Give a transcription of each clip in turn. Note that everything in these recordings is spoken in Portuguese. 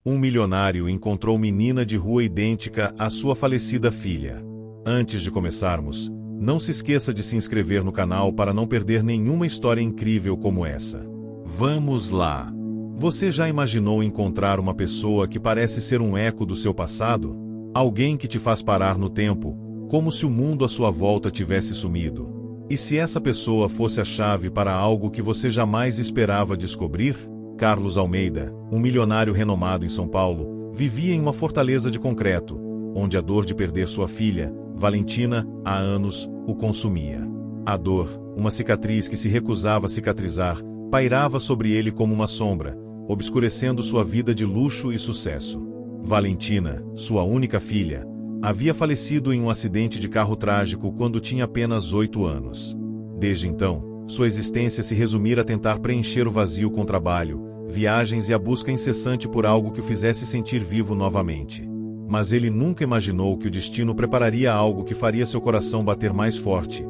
Um milionário encontrou menina de rua idêntica à sua falecida filha. Antes de começarmos, não se esqueça de se inscrever no canal para não perder nenhuma história incrível como essa. Vamos lá! Você já imaginou encontrar uma pessoa que parece ser um eco do seu passado? Alguém que te faz parar no tempo, como se o mundo à sua volta tivesse sumido? E se essa pessoa fosse a chave para algo que você jamais esperava descobrir? Carlos Almeida, um milionário renomado em São Paulo, vivia em uma fortaleza de concreto, onde a dor de perder sua filha, Valentina, há anos, o consumia. A dor, uma cicatriz que se recusava a cicatrizar, pairava sobre ele como uma sombra, obscurecendo sua vida de luxo e sucesso. Valentina, sua única filha, havia falecido em um acidente de carro trágico quando tinha apenas 8 anos. Desde então, sua existência se resumira a tentar preencher o vazio com trabalho, viagens e a busca incessante por algo que o fizesse sentir vivo novamente. Mas ele nunca imaginou que o destino prepararia algo que faria seu coração bater mais forte,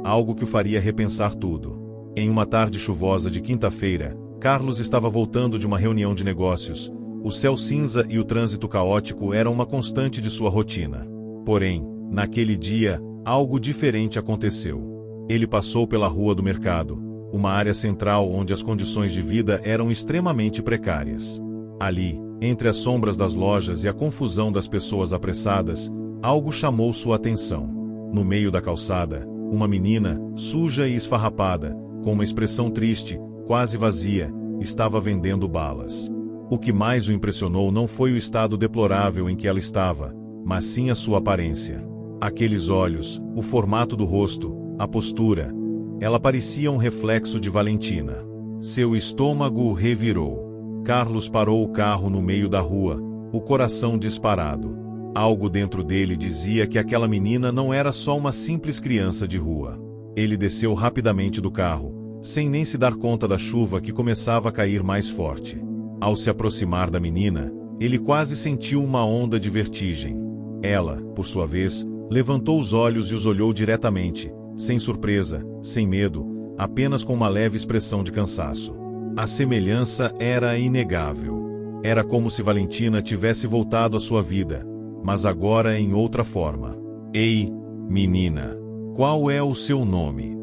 algo que o faria repensar tudo. Em uma tarde chuvosa de quinta-feira, Carlos estava voltando de uma reunião de negócios. O céu cinza e o trânsito caótico eram uma constante de sua rotina. Porém, naquele dia, algo diferente aconteceu. Ele passou pela rua do mercado, uma área central onde as condições de vida eram extremamente precárias. Ali, entre as sombras das lojas e a confusão das pessoas apressadas, algo chamou sua atenção. No meio da calçada, uma menina, suja e esfarrapada, com uma expressão triste, quase vazia, estava vendendo balas. O que mais o impressionou não foi o estado deplorável em que ela estava, mas sim a sua aparência. Aqueles olhos, o formato do rosto, a postura. Ela parecia um reflexo de Valentina. Seu estômago revirou. Carlos parou o carro no meio da rua, o coração disparado. Algo dentro dele dizia que aquela menina não era só uma simples criança de rua. Ele desceu rapidamente do carro, sem nem se dar conta da chuva que começava a cair mais forte. Ao se aproximar da menina, ele quase sentiu uma onda de vertigem. Ela, por sua vez, levantou os olhos e os olhou diretamente, sem surpresa, sem medo, apenas com uma leve expressão de cansaço. A semelhança era inegável. Era como se Valentina tivesse voltado à sua vida, mas agora em outra forma. Ei, menina, qual é o seu nome?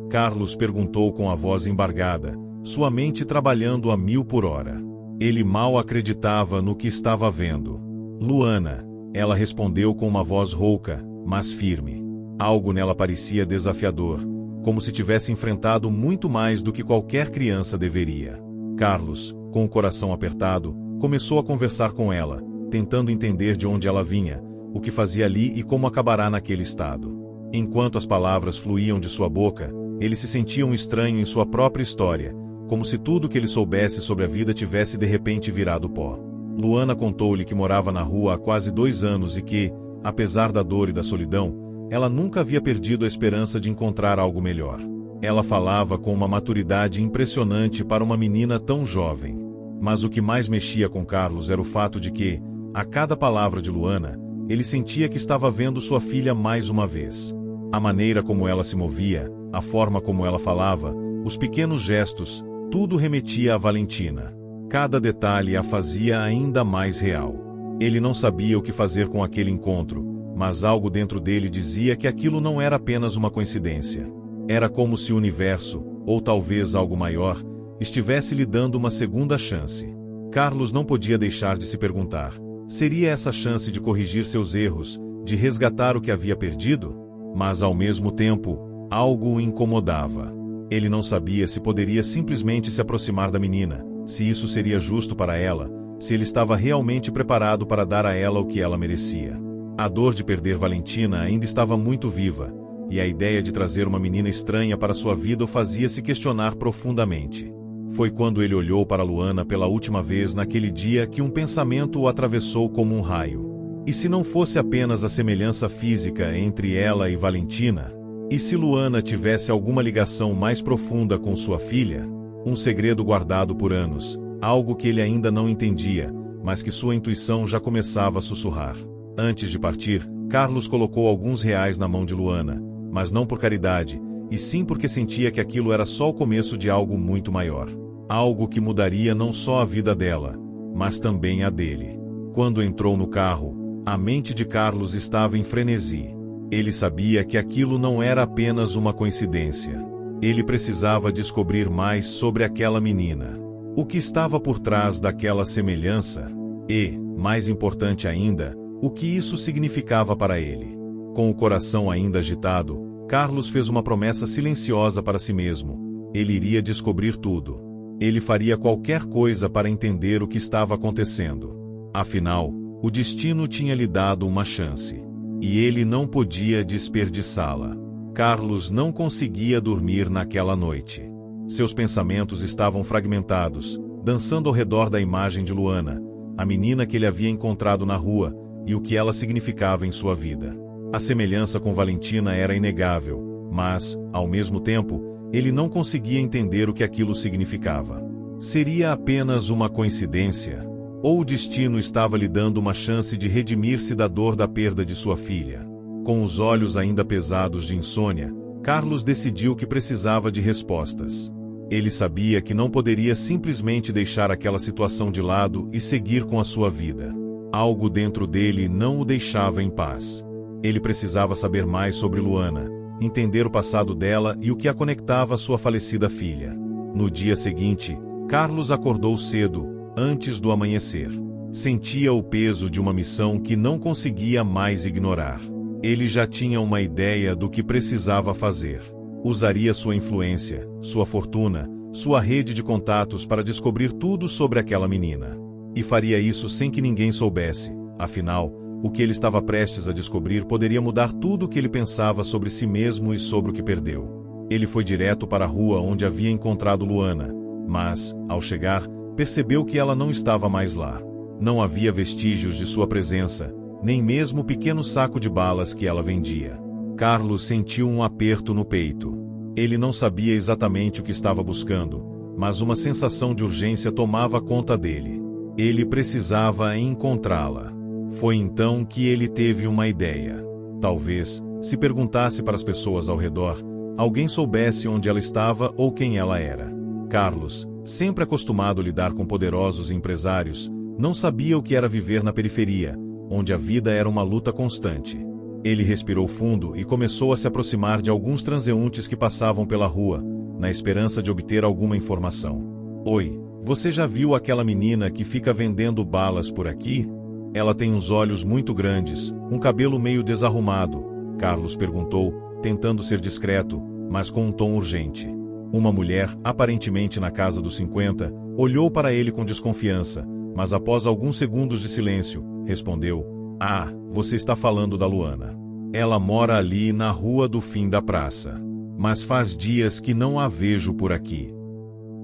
Carlos perguntou com a voz embargada, sua mente trabalhando a 1000 por hora. Ele mal acreditava no que estava vendo. Luana, ela respondeu com uma voz rouca, mas firme. Algo nela parecia desafiador, como se tivesse enfrentado muito mais do que qualquer criança deveria. Carlos, com o coração apertado, começou a conversar com ela, tentando entender de onde ela vinha, o que fazia ali e como acabará naquele estado. Enquanto as palavras fluíam de sua boca, ele se sentia um estranho em sua própria história, como se tudo que ele soubesse sobre a vida tivesse de repente virado pó. Luana contou-lhe que morava na rua há quase 2 anos e que, apesar da dor e da solidão, ela nunca havia perdido a esperança de encontrar algo melhor. Ela falava com uma maturidade impressionante para uma menina tão jovem. Mas o que mais mexia com Carlos era o fato de que, a cada palavra de Luana, ele sentia que estava vendo sua filha mais uma vez. A maneira como ela se movia, a forma como ela falava, os pequenos gestos, tudo remetia a Valentina. Cada detalhe a fazia ainda mais real. Ele não sabia o que fazer com aquele encontro, mas algo dentro dele dizia que aquilo não era apenas uma coincidência. Era como se o universo, ou talvez algo maior, estivesse lhe dando uma segunda chance. Carlos não podia deixar de se perguntar: seria essa chance de corrigir seus erros, de resgatar o que havia perdido? Mas ao mesmo tempo, algo o incomodava. Ele não sabia se poderia simplesmente se aproximar da menina, se isso seria justo para ela, se ele estava realmente preparado para dar a ela o que ela merecia. A dor de perder Valentina ainda estava muito viva, e a ideia de trazer uma menina estranha para sua vida o fazia se questionar profundamente. Foi quando ele olhou para Luana pela última vez naquele dia que um pensamento o atravessou como um raio. E se não fosse apenas a semelhança física entre ela e Valentina? E se Luana tivesse alguma ligação mais profunda com sua filha? Um segredo guardado por anos, algo que ele ainda não entendia, mas que sua intuição já começava a sussurrar. Antes de partir, Carlos colocou alguns reais na mão de Luana, mas não por caridade, e sim porque sentia que aquilo era só o começo de algo muito maior. Algo que mudaria não só a vida dela, mas também a dele. Quando entrou no carro, a mente de Carlos estava em frenesi. Ele sabia que aquilo não era apenas uma coincidência. Ele precisava descobrir mais sobre aquela menina. O que estava por trás daquela semelhança? E, mais importante ainda, o que isso significava para ele? Com o coração ainda agitado, Carlos fez uma promessa silenciosa para si mesmo. Ele iria descobrir tudo. Ele faria qualquer coisa para entender o que estava acontecendo. Afinal, o destino tinha lhe dado uma chance. E ele não podia desperdiçá-la. Carlos não conseguia dormir naquela noite. Seus pensamentos estavam fragmentados, dançando ao redor da imagem de Luana, a menina que ele havia encontrado na rua, e o que ela significava em sua vida. A semelhança com Valentina era inegável, mas, ao mesmo tempo, ele não conseguia entender o que aquilo significava. Seria apenas uma coincidência? Ou o destino estava lhe dando uma chance de redimir-se da dor da perda de sua filha? Com os olhos ainda pesados de insônia, Carlos decidiu que precisava de respostas. Ele sabia que não poderia simplesmente deixar aquela situação de lado e seguir com a sua vida. Algo dentro dele não o deixava em paz. Ele precisava saber mais sobre Luana, entender o passado dela e o que a conectava à sua falecida filha. No dia seguinte, Carlos acordou cedo, antes do amanhecer. Sentia o peso de uma missão que não conseguia mais ignorar. Ele já tinha uma ideia do que precisava fazer. Usaria sua influência, sua fortuna, sua rede de contatos para descobrir tudo sobre aquela menina. E faria isso sem que ninguém soubesse. Afinal, o que ele estava prestes a descobrir poderia mudar tudo o que ele pensava sobre si mesmo e sobre o que perdeu. Ele foi direto para a rua onde havia encontrado Luana, mas, ao chegar, percebeu que ela não estava mais lá. Não havia vestígios de sua presença, nem mesmo o pequeno saco de balas que ela vendia. Carlos sentiu um aperto no peito. Ele não sabia exatamente o que estava buscando, mas uma sensação de urgência tomava conta dele. Ele precisava encontrá-la. Foi então que ele teve uma ideia. Talvez, se perguntasse para as pessoas ao redor, alguém soubesse onde ela estava ou quem ela era. Carlos, sempre acostumado a lidar com poderosos empresários, não sabia o que era viver na periferia, onde a vida era uma luta constante. Ele respirou fundo e começou a se aproximar de alguns transeuntes que passavam pela rua, na esperança de obter alguma informação. Oi, você já viu aquela menina que fica vendendo balas por aqui? Ela tem uns olhos muito grandes, um cabelo meio desarrumado, Carlos perguntou, tentando ser discreto, mas com um tom urgente. Uma mulher, aparentemente na casa dos 50, olhou para ele com desconfiança, mas após alguns segundos de silêncio, respondeu: "Ah, você está falando da Luana. Ela mora ali na rua do fim da praça. Mas faz dias que não a vejo por aqui."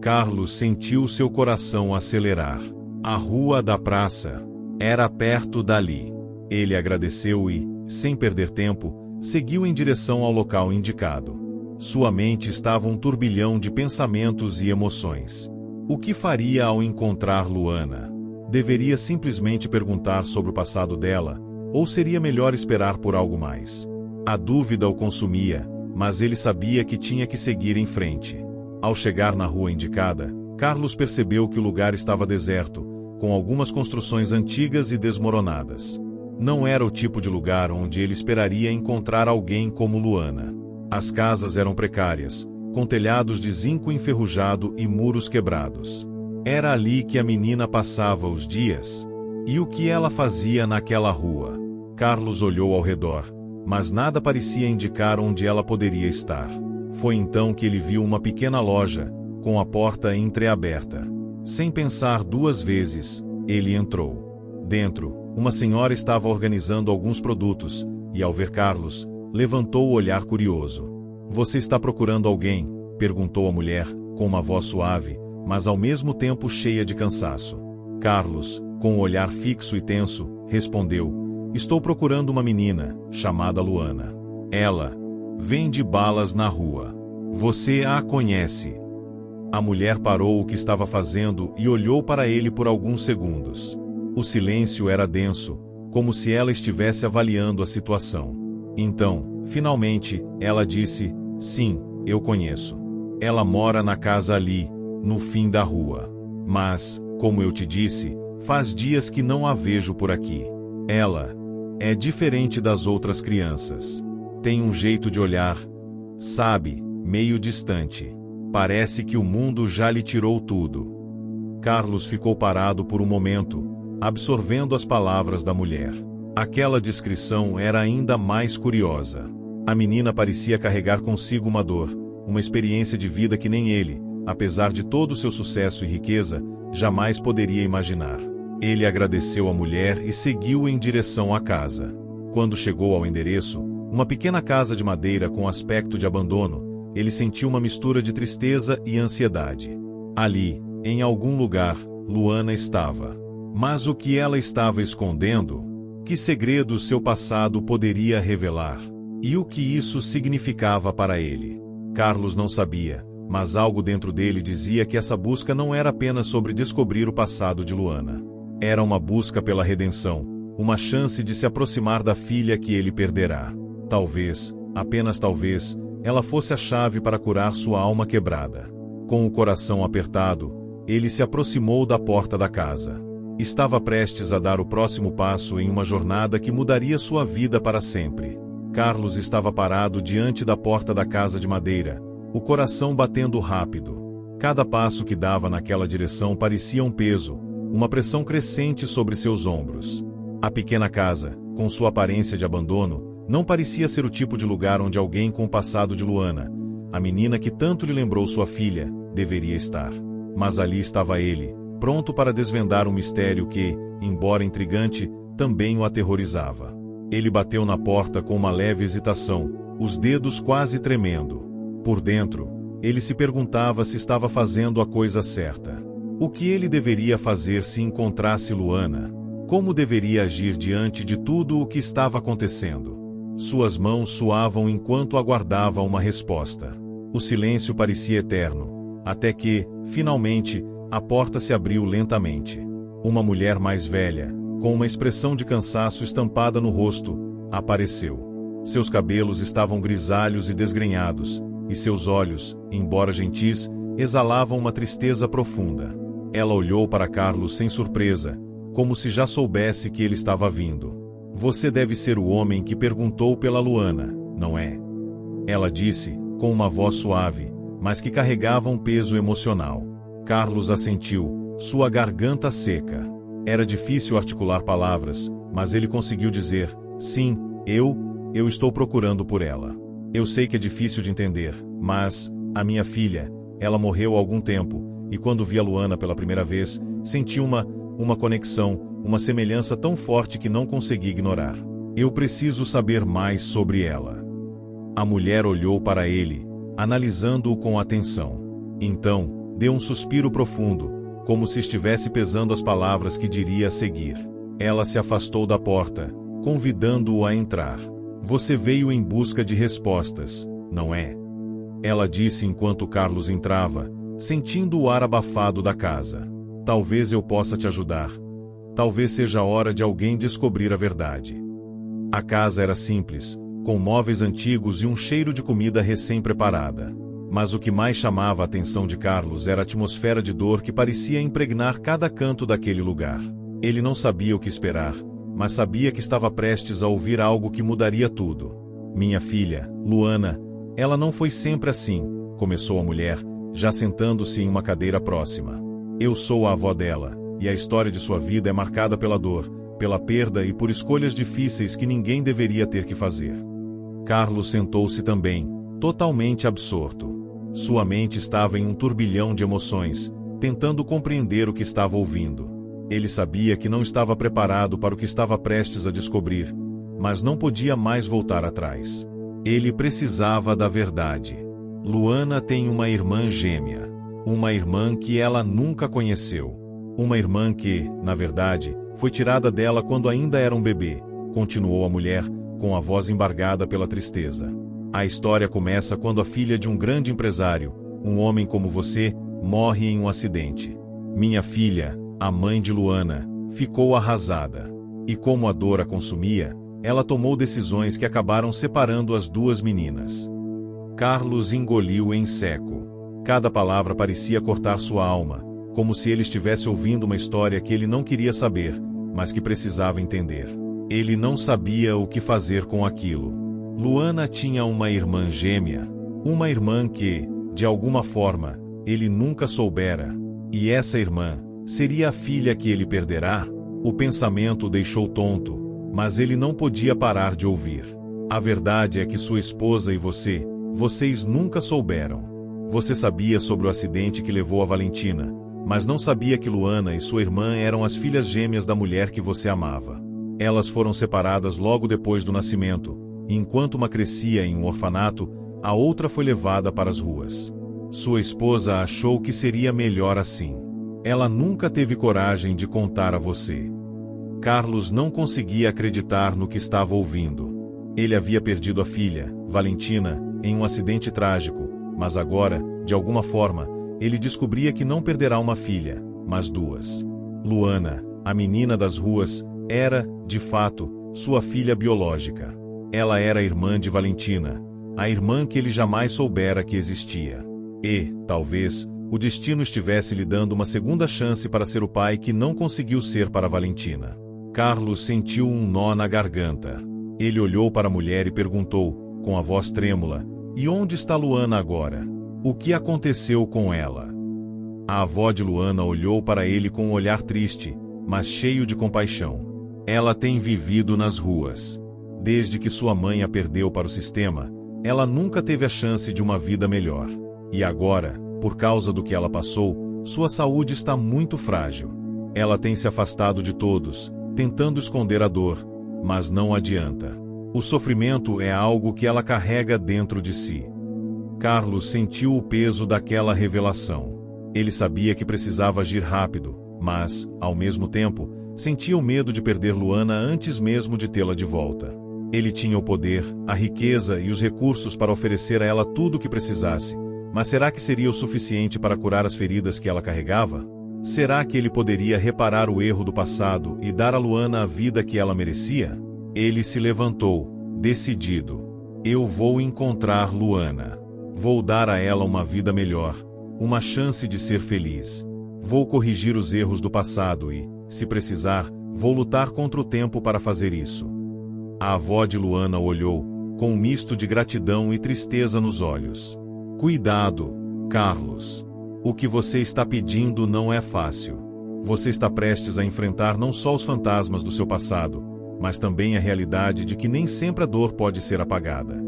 Carlos sentiu seu coração acelerar. A rua da praça era perto dali. Ele agradeceu e, sem perder tempo, seguiu em direção ao local indicado. Sua mente estava um turbilhão de pensamentos e emoções. O que faria ao encontrar Luana? Deveria simplesmente perguntar sobre o passado dela, ou seria melhor esperar por algo mais? A dúvida o consumia, mas ele sabia que tinha que seguir em frente. Ao chegar na rua indicada, Carlos percebeu que o lugar estava deserto, com algumas construções antigas e desmoronadas. Não era o tipo de lugar onde ele esperaria encontrar alguém como Luana. As casas eram precárias, com telhados de zinco enferrujado e muros quebrados. Era ali que a menina passava os dias. E o que ela fazia naquela rua? Carlos olhou ao redor, mas nada parecia indicar onde ela poderia estar. Foi então que ele viu uma pequena loja, com a porta entreaberta. Sem pensar duas vezes, ele entrou. Dentro, uma senhora estava organizando alguns produtos, e ao ver Carlos, levantou o olhar curioso. "Você está procurando alguém?" perguntou a mulher, com uma voz suave, mas ao mesmo tempo cheia de cansaço. Carlos, com um olhar fixo e tenso, respondeu: "Estou procurando uma menina, chamada Luana. Ela vende balas na rua. Você a conhece?" A mulher parou o que estava fazendo e olhou para ele por alguns segundos. O silêncio era denso, como se ela estivesse avaliando a situação. Então, finalmente, ela disse: "Sim, eu conheço. Ela mora na casa ali, no fim da rua. Mas, como eu te disse, Faz dias que não a vejo por aqui. Ela é diferente das outras crianças. Tem um jeito de olhar, sabe, meio distante. Parece que o mundo já lhe tirou tudo. Carlos ficou parado por um momento, absorvendo as palavras da mulher. Aquela descrição era ainda mais curiosa. A menina parecia carregar consigo uma dor, uma experiência de vida que nem ele, apesar de todo o seu sucesso e riqueza, jamais poderia imaginar. Ele agradeceu à mulher e seguiu em direção à casa. Quando chegou ao endereço, uma pequena casa de madeira com aspecto de abandono, ele sentiu uma mistura de tristeza e ansiedade. Ali, em algum lugar, Luana estava. Mas o que ela estava escondendo? Que segredo seu passado poderia revelar? E o que isso significava para ele? Carlos não sabia, mas algo dentro dele dizia que essa busca não era apenas sobre descobrir o passado de Luana. Era uma busca pela redenção, uma chance de se aproximar da filha que ele perderá. Talvez, apenas talvez, ela fosse a chave para curar sua alma quebrada. Com o coração apertado, ele se aproximou da porta da casa. Estava prestes a dar o próximo passo em uma jornada que mudaria sua vida para sempre. Carlos estava parado diante da porta da casa de madeira, o coração batendo rápido. Cada passo que dava naquela direção parecia um peso, uma pressão crescente sobre seus ombros. A pequena casa, com sua aparência de abandono, não parecia ser o tipo de lugar onde alguém com o passado de Luana, a menina que tanto lhe lembrou sua filha, deveria estar. Mas ali estava ele, pronto para desvendar um mistério que, embora intrigante, também o aterrorizava. Ele bateu na porta com uma leve hesitação, os dedos quase tremendo. Por dentro, ele se perguntava se estava fazendo a coisa certa. O que ele deveria fazer se encontrasse Luana? Como deveria agir diante de tudo o que estava acontecendo? Suas mãos suavam enquanto aguardava uma resposta. O silêncio parecia eterno, até que, finalmente, a porta se abriu lentamente. Uma mulher mais velha, com uma expressão de cansaço estampada no rosto, apareceu. Seus cabelos estavam grisalhos e desgrenhados, e seus olhos, embora gentis, exalavam uma tristeza profunda. Ela olhou para Carlos sem surpresa, como se já soubesse que ele estava vindo. Você deve ser o homem que perguntou pela Luana, não é? Ela disse, com uma voz suave, mas que carregava um peso emocional. Carlos assentiu, sua garganta seca. Era difícil articular palavras, mas ele conseguiu dizer, sim, eu estou procurando por ela. Eu sei que é difícil de entender, mas, a minha filha, ela morreu há algum tempo, e quando vi a Luana pela primeira vez, senti uma conexão, uma semelhança tão forte que não consegui ignorar. Eu preciso saber mais sobre ela. A mulher olhou para ele, analisando-o com atenção. Então, deu um suspiro profundo, como se estivesse pesando as palavras que diria a seguir. Ela se afastou da porta, convidando-o a entrar. Você veio em busca de respostas, não é? Ela disse enquanto Carlos entrava, sentindo o ar abafado da casa. Talvez eu possa te ajudar. Talvez seja a hora de alguém descobrir a verdade. A casa era simples, com móveis antigos e um cheiro de comida recém-preparada. Mas o que mais chamava a atenção de Carlos era a atmosfera de dor que parecia impregnar cada canto daquele lugar. Ele não sabia o que esperar, mas sabia que estava prestes a ouvir algo que mudaria tudo. Minha filha, Luana, ela não foi sempre assim, começou a mulher, já sentando-se em uma cadeira próxima. Eu sou a avó dela, e a história de sua vida é marcada pela dor, pela perda e por escolhas difíceis que ninguém deveria ter que fazer. Carlos sentou-se também, totalmente absorto. Sua mente estava em um turbilhão de emoções, tentando compreender o que estava ouvindo. Ele sabia que não estava preparado para o que estava prestes a descobrir, mas não podia mais voltar atrás. Ele precisava da verdade. Luana tem uma irmã gêmea. Uma irmã que ela nunca conheceu. Uma irmã que, na verdade, foi tirada dela quando ainda era um bebê, continuou a mulher, com a voz embargada pela tristeza. A história começa quando a filha de um grande empresário, um homem como você, morre em um acidente. Minha filha, a mãe de Luana, ficou arrasada. E como a dor a consumia, ela tomou decisões que acabaram separando as duas meninas. Carlos engoliu em seco. Cada palavra parecia cortar sua alma, como se ele estivesse ouvindo uma história que ele não queria saber, mas que precisava entender. Ele não sabia o que fazer com aquilo. Luana tinha uma irmã gêmea, uma irmã que, de alguma forma, ele nunca soubera. E essa irmã seria a filha que ele perderá? O pensamento o deixou tonto, mas ele não podia parar de ouvir. A verdade é que sua esposa e vocês nunca souberam. Você sabia sobre o acidente que levou a Valentina, mas não sabia que Luana e sua irmã eram as filhas gêmeas da mulher que você amava. Elas foram separadas logo depois do nascimento, e enquanto uma crescia em um orfanato, a outra foi levada para as ruas. Sua esposa achou que seria melhor assim. Ela nunca teve coragem de contar a você. Carlos não conseguia acreditar no que estava ouvindo. Ele havia perdido a filha, Valentina, em um acidente trágico, mas agora, de alguma forma, ele descobria que não perderá uma filha, mas duas. Luana, a menina das ruas, era, de fato, sua filha biológica. Ela era a irmã de Valentina, a irmã que ele jamais soubera que existia. E, talvez, o destino estivesse lhe dando uma segunda chance para ser o pai que não conseguiu ser para Valentina. Carlos sentiu um nó na garganta. Ele olhou para a mulher e perguntou, com a voz trêmula, "E onde está Luana agora? O que aconteceu com ela?" A avó de Luana olhou para ele com um olhar triste, mas cheio de compaixão. Ela tem vivido nas ruas. Desde que sua mãe a perdeu para o sistema, ela nunca teve a chance de uma vida melhor. E agora, por causa do que ela passou, sua saúde está muito frágil. Ela tem se afastado de todos, tentando esconder a dor, mas não adianta. O sofrimento é algo que ela carrega dentro de si. Carlos sentiu o peso daquela revelação. Ele sabia que precisava agir rápido, mas, ao mesmo tempo, sentia o medo de perder Luana antes mesmo de tê-la de volta. Ele tinha o poder, a riqueza e os recursos para oferecer a ela tudo o que precisasse, mas será que seria o suficiente para curar as feridas que ela carregava? Será que ele poderia reparar o erro do passado e dar a Luana a vida que ela merecia? Ele se levantou, decidido. Eu vou encontrar Luana. Vou dar a ela uma vida melhor, uma chance de ser feliz. Vou corrigir os erros do passado e, se precisar, vou lutar contra o tempo para fazer isso. A avó de Luana olhou, com um misto de gratidão e tristeza nos olhos. Cuidado, Carlos. O que você está pedindo não é fácil. Você está prestes a enfrentar não só os fantasmas do seu passado, mas também a realidade de que nem sempre a dor pode ser apagada.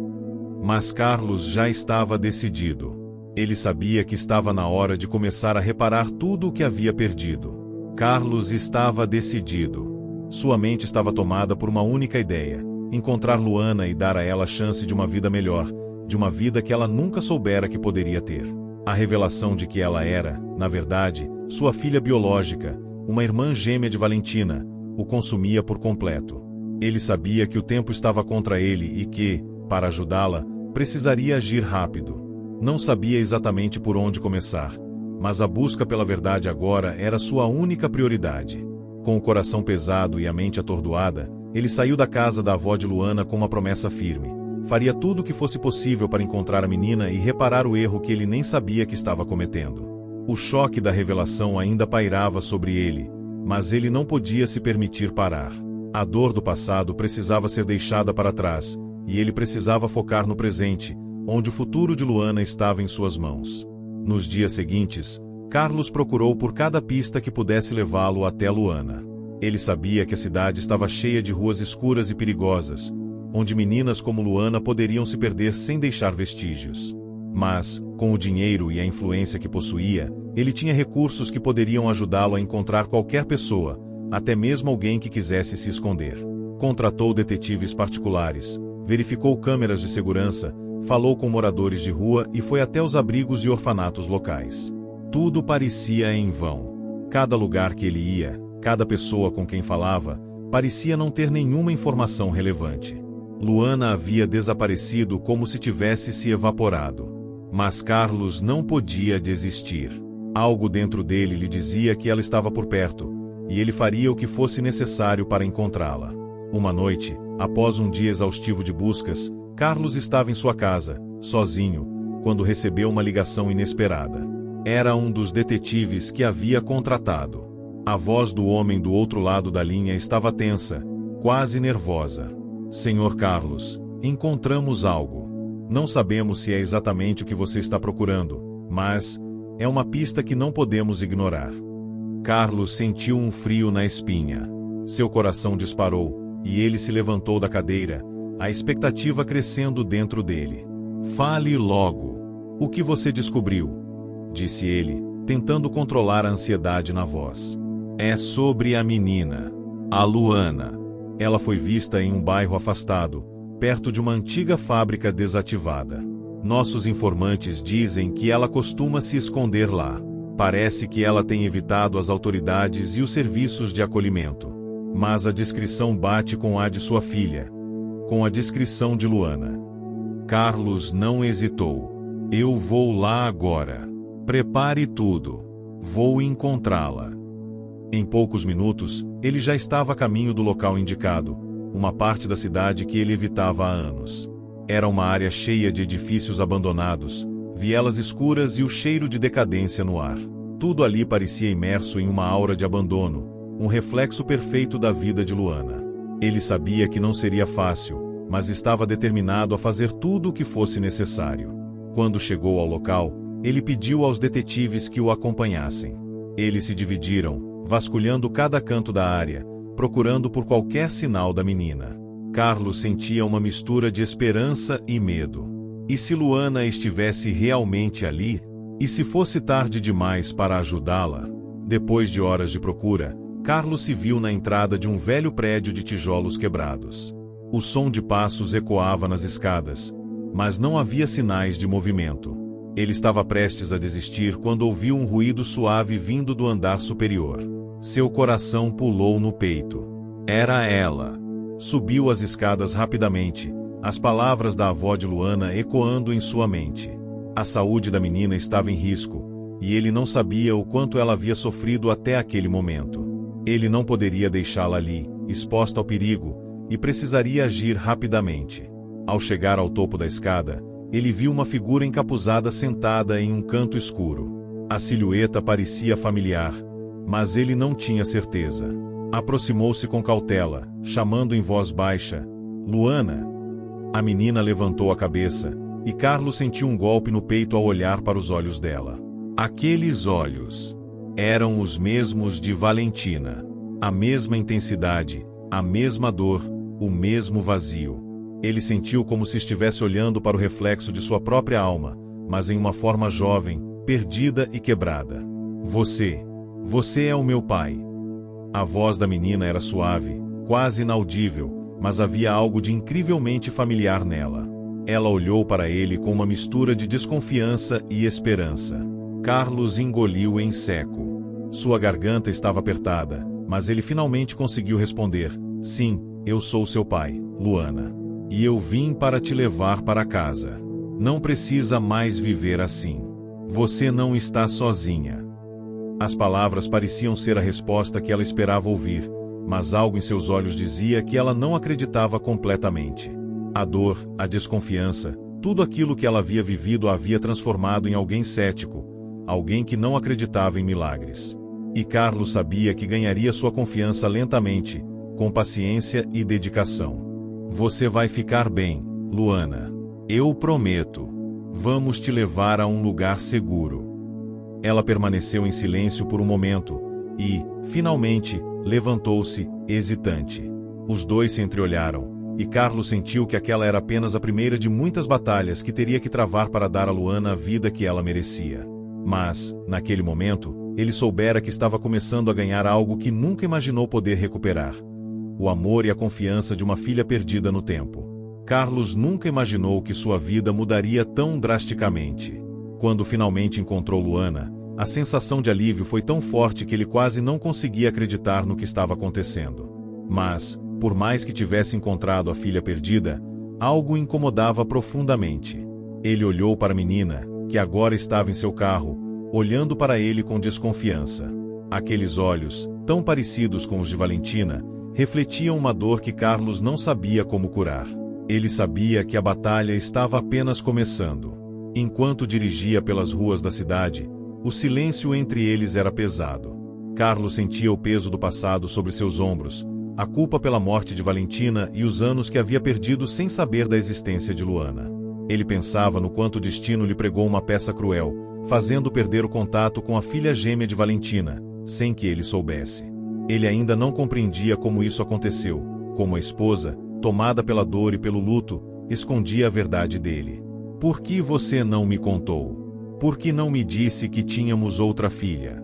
Mas Carlos já estava decidido. Ele sabia que estava na hora de começar a reparar tudo o que havia perdido. Carlos estava decidido. Sua mente estava tomada por uma única ideia: encontrar Luana e dar a ela a chance de uma vida melhor, de uma vida que ela nunca soubera que poderia ter. A revelação de que ela era, na verdade, sua filha biológica, uma irmã gêmea de Valentina, o consumia por completo. Ele sabia que o tempo estava contra ele e que, para ajudá-la, precisaria agir rápido. Não sabia exatamente por onde começar, mas a busca pela verdade agora era sua única prioridade. Com o coração pesado e a mente atordoada, ele saiu da casa da avó de Luana com uma promessa firme. Faria tudo o que fosse possível para encontrar a menina e reparar o erro que ele nem sabia que estava cometendo. O choque da revelação ainda pairava sobre ele, mas ele não podia se permitir parar. A dor do passado precisava ser deixada para trás, e ele precisava focar no presente, onde o futuro de Luana estava em suas mãos. Nos dias seguintes, Carlos procurou por cada pista que pudesse levá-lo até Luana. Ele sabia que a cidade estava cheia de ruas escuras e perigosas, onde meninas como Luana poderiam se perder sem deixar vestígios. Mas, com o dinheiro e a influência que possuía, ele tinha recursos que poderiam ajudá-lo a encontrar qualquer pessoa, até mesmo alguém que quisesse se esconder. Contratou detetives particulares, verificou câmeras de segurança, falou com moradores de rua e foi até os abrigos e orfanatos locais. Tudo parecia em vão. Cada lugar que ele ia, cada pessoa com quem falava, parecia não ter nenhuma informação relevante. Luana havia desaparecido como se tivesse se evaporado. Mas Carlos não podia desistir. Algo dentro dele lhe dizia que ela estava por perto, e ele faria o que fosse necessário para encontrá-la. Uma noite, após um dia exaustivo de buscas, Carlos estava em sua casa, sozinho, quando recebeu uma ligação inesperada. Era um dos detetives que havia contratado. A voz do homem do outro lado da linha estava tensa, quase nervosa. Senhor Carlos, encontramos algo. Não sabemos se é exatamente o que você está procurando, mas é uma pista que não podemos ignorar. Carlos sentiu um frio na espinha. Seu coração disparou, e ele se levantou da cadeira, a expectativa crescendo dentro dele. Fale logo. O que você descobriu? Disse ele, tentando controlar a ansiedade na voz. É sobre a menina, a Luana. Ela foi vista em um bairro afastado, perto de uma antiga fábrica desativada. Nossos informantes dizem que ela costuma se esconder lá. Parece que ela tem evitado as autoridades e os serviços de acolhimento. Mas a descrição bate com a de sua filha, com a descrição de Luana. Carlos não hesitou. Eu vou lá agora. Prepare tudo. Vou encontrá-la. Em poucos minutos, ele já estava a caminho do local indicado, uma parte da cidade que ele evitava há anos. Era uma área cheia de edifícios abandonados, vielas escuras e o cheiro de decadência no ar. Tudo ali parecia imerso em uma aura de abandono, um reflexo perfeito da vida de Luana. Ele sabia que não seria fácil, mas estava determinado a fazer tudo o que fosse necessário. Quando chegou ao local, ele pediu aos detetives que o acompanhassem. Eles se dividiram, vasculhando cada canto da área, procurando por qualquer sinal da menina. Carlos sentia uma mistura de esperança e medo. E se Luana estivesse realmente ali? E se fosse tarde demais para ajudá-la? Depois de horas de procura, Carlos se viu na entrada de um velho prédio de tijolos quebrados. O som de passos ecoava nas escadas, mas não havia sinais de movimento. Ele estava prestes a desistir quando ouviu um ruído suave vindo do andar superior. Seu coração pulou no peito. Era ela. Subiu as escadas rapidamente, as palavras da avó de Luana ecoando em sua mente. A saúde da menina estava em risco, e ele não sabia o quanto ela havia sofrido até aquele momento. Ele não poderia deixá-la ali, exposta ao perigo, e precisaria agir rapidamente. Ao chegar ao topo da escada, ele viu uma figura encapuzada sentada em um canto escuro. A silhueta parecia familiar, mas ele não tinha certeza. Aproximou-se com cautela, chamando em voz baixa, Luana. A menina levantou a cabeça, e Carlos sentiu um golpe no peito ao olhar para os olhos dela. Aqueles olhos eram os mesmos de Valentina. A mesma intensidade, a mesma dor, o mesmo vazio. Ele sentiu como se estivesse olhando para o reflexo de sua própria alma, mas em uma forma jovem, perdida e quebrada. Você é o meu pai. A voz da menina era suave, quase inaudível, mas havia algo de incrivelmente familiar nela. Ela olhou para ele com uma mistura de desconfiança e esperança. Carlos engoliu em seco. Sua garganta estava apertada, mas ele finalmente conseguiu responder, sim, eu sou seu pai, Luana. E eu vim para te levar para casa. Não precisa mais viver assim. Você não está sozinha. As palavras pareciam ser a resposta que ela esperava ouvir, mas algo em seus olhos dizia que ela não acreditava completamente. A dor, a desconfiança, tudo aquilo que ela havia vivido a havia transformado em alguém cético, alguém que não acreditava em milagres. E Carlos sabia que ganharia sua confiança lentamente, com paciência e dedicação. Você vai ficar bem, Luana. Eu prometo. Vamos te levar a um lugar seguro. Ela permaneceu em silêncio por um momento e, finalmente, levantou-se, hesitante. Os dois se entreolharam, e Carlos sentiu que aquela era apenas a primeira de muitas batalhas que teria que travar para dar a Luana a vida que ela merecia. Mas, naquele momento, ele soubera que estava começando a ganhar algo que nunca imaginou poder recuperar: o amor e a confiança de uma filha perdida no tempo. Carlos nunca imaginou que sua vida mudaria tão drasticamente. Quando finalmente encontrou Luana, a sensação de alívio foi tão forte que ele quase não conseguia acreditar no que estava acontecendo. Mas, por mais que tivesse encontrado a filha perdida, algo o incomodava profundamente. Ele olhou para a menina, que agora estava em seu carro, olhando para ele com desconfiança. Aqueles olhos, tão parecidos com os de Valentina, refletiam uma dor que Carlos não sabia como curar. Ele sabia que a batalha estava apenas começando. Enquanto dirigia pelas ruas da cidade, O silêncio entre eles era pesado. Carlos sentia o peso do passado sobre seus ombros, a culpa pela morte de Valentina e os anos que havia perdido sem saber da existência de Luana. Ele pensava no quanto o destino lhe pregou uma peça cruel, fazendo perder o contato com a filha gêmea de Valentina, sem que ele soubesse. Ele ainda não compreendia como isso aconteceu, como a esposa, tomada pela dor e pelo luto, escondia a verdade dele. Por que você não me contou? Por que não me disse que tínhamos outra filha?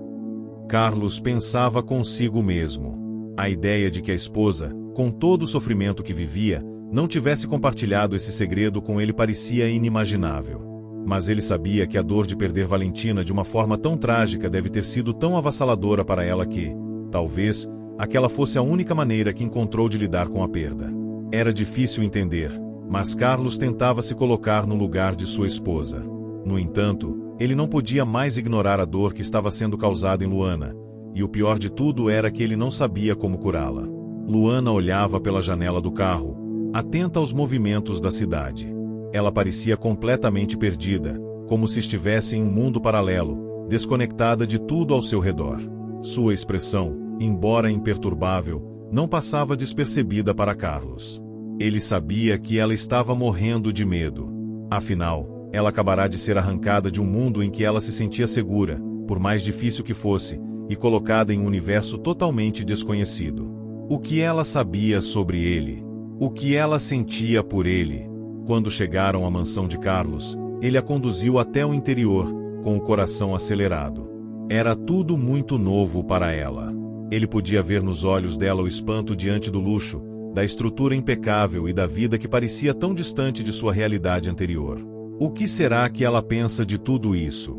Carlos pensava consigo mesmo. A ideia de que a esposa, com todo o sofrimento que vivia, não tivesse compartilhado esse segredo com ele parecia inimaginável. Mas ele sabia que a dor de perder Valentina de uma forma tão trágica deve ter sido tão avassaladora para ela que, talvez, aquela fosse a única maneira que encontrou de lidar com a perda. Era difícil entender, mas Carlos tentava se colocar no lugar de sua esposa. No entanto, ele não podia mais ignorar a dor que estava sendo causada em Luana, e o pior de tudo era que ele não sabia como curá-la. Luana olhava pela janela do carro, atenta aos movimentos da cidade. Ela parecia completamente perdida, como se estivesse em um mundo paralelo, desconectada de tudo ao seu redor. Sua expressão, embora imperturbável, não passava despercebida para Carlos. Ele sabia que ela estava morrendo de medo. Afinal, ela acabará de ser arrancada de um mundo em que ela se sentia segura, por mais difícil que fosse, e colocada em um universo totalmente desconhecido. O que ela sabia sobre ele? O que ela sentia por ele? Quando chegaram à mansão de Carlos, ele a conduziu até o interior, com o coração acelerado. Era tudo muito novo para ela. Ele podia ver nos olhos dela o espanto diante do luxo, da estrutura impecável e da vida que parecia tão distante de sua realidade anterior. O que será que ela pensa de tudo isso?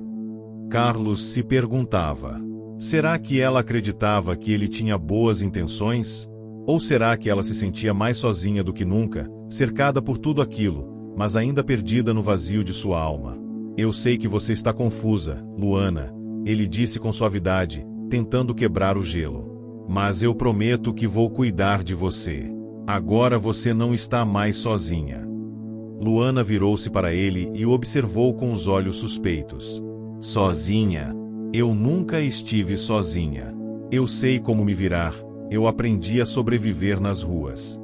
Carlos se perguntava. Será que ela acreditava que ele tinha boas intenções? Ou será que ela se sentia mais sozinha do que nunca, cercada por tudo aquilo, mas ainda perdida no vazio de sua alma? Eu sei que você está confusa, Luana, ele disse com suavidade, tentando quebrar o gelo. Mas eu prometo que vou cuidar de você. Agora você não está mais sozinha. Luana virou-se para ele e o observou com os olhos suspeitos. Sozinha? Eu nunca estive sozinha. Eu sei como me virar, eu aprendi a sobreviver nas ruas.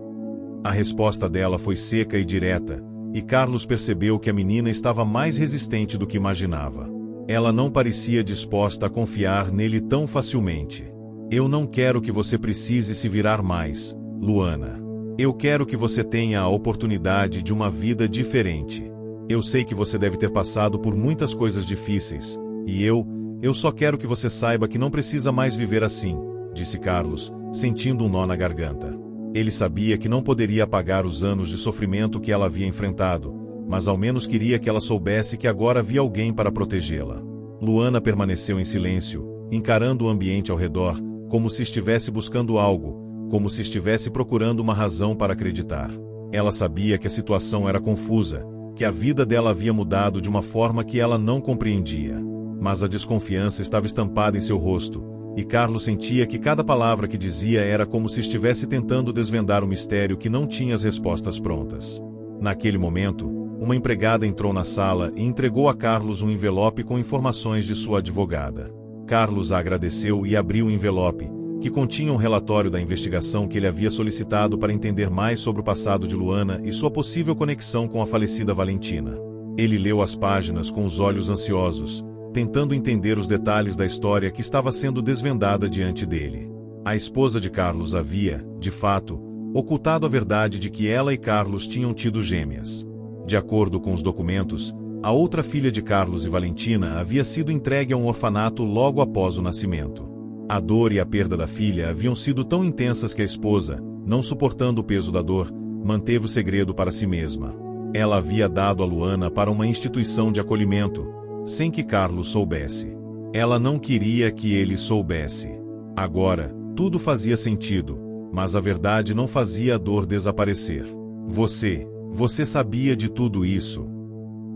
A resposta dela foi seca e direta, e Carlos percebeu que a menina estava mais resistente do que imaginava. Ela não parecia disposta a confiar nele tão facilmente. Eu não quero que você precise se virar mais, Luana. Eu quero que você tenha a oportunidade de uma vida diferente. Eu sei que você deve ter passado por muitas coisas difíceis, e eu só quero que você saiba que não precisa mais viver assim, disse Carlos, sentindo um nó na garganta. Ele sabia que não poderia apagar os anos de sofrimento que ela havia enfrentado, mas ao menos queria que ela soubesse que agora havia alguém para protegê-la. Luana permaneceu em silêncio, encarando o ambiente ao redor, como se estivesse buscando algo, como se estivesse procurando uma razão para acreditar. Ela sabia que a situação era confusa, que a vida dela havia mudado de uma forma que ela não compreendia. Mas a desconfiança estava estampada em seu rosto, e Carlos sentia que cada palavra que dizia era como se estivesse tentando desvendar um mistério que não tinha as respostas prontas. Naquele momento, uma empregada entrou na sala e entregou a Carlos um envelope com informações de sua advogada. Carlos a agradeceu e abriu o envelope, que continha um relatório da investigação que ele havia solicitado para entender mais sobre o passado de Luana e sua possível conexão com a falecida Valentina. Ele leu as páginas com os olhos ansiosos, tentando entender os detalhes da história que estava sendo desvendada diante dele. A esposa de Carlos havia, de fato, ocultado a verdade de que ela e Carlos tinham tido gêmeas. De acordo com os documentos, a outra filha de Carlos e Valentina havia sido entregue a um orfanato logo após o nascimento. A dor e a perda da filha haviam sido tão intensas que a esposa, não suportando o peso da dor, manteve o segredo para si mesma. Ela havia dado a Luana para uma instituição de acolhimento, sem que Carlos soubesse. Ela não queria que ele soubesse. Agora, tudo fazia sentido, mas a verdade não fazia a dor desaparecer. Você sabia de tudo isso?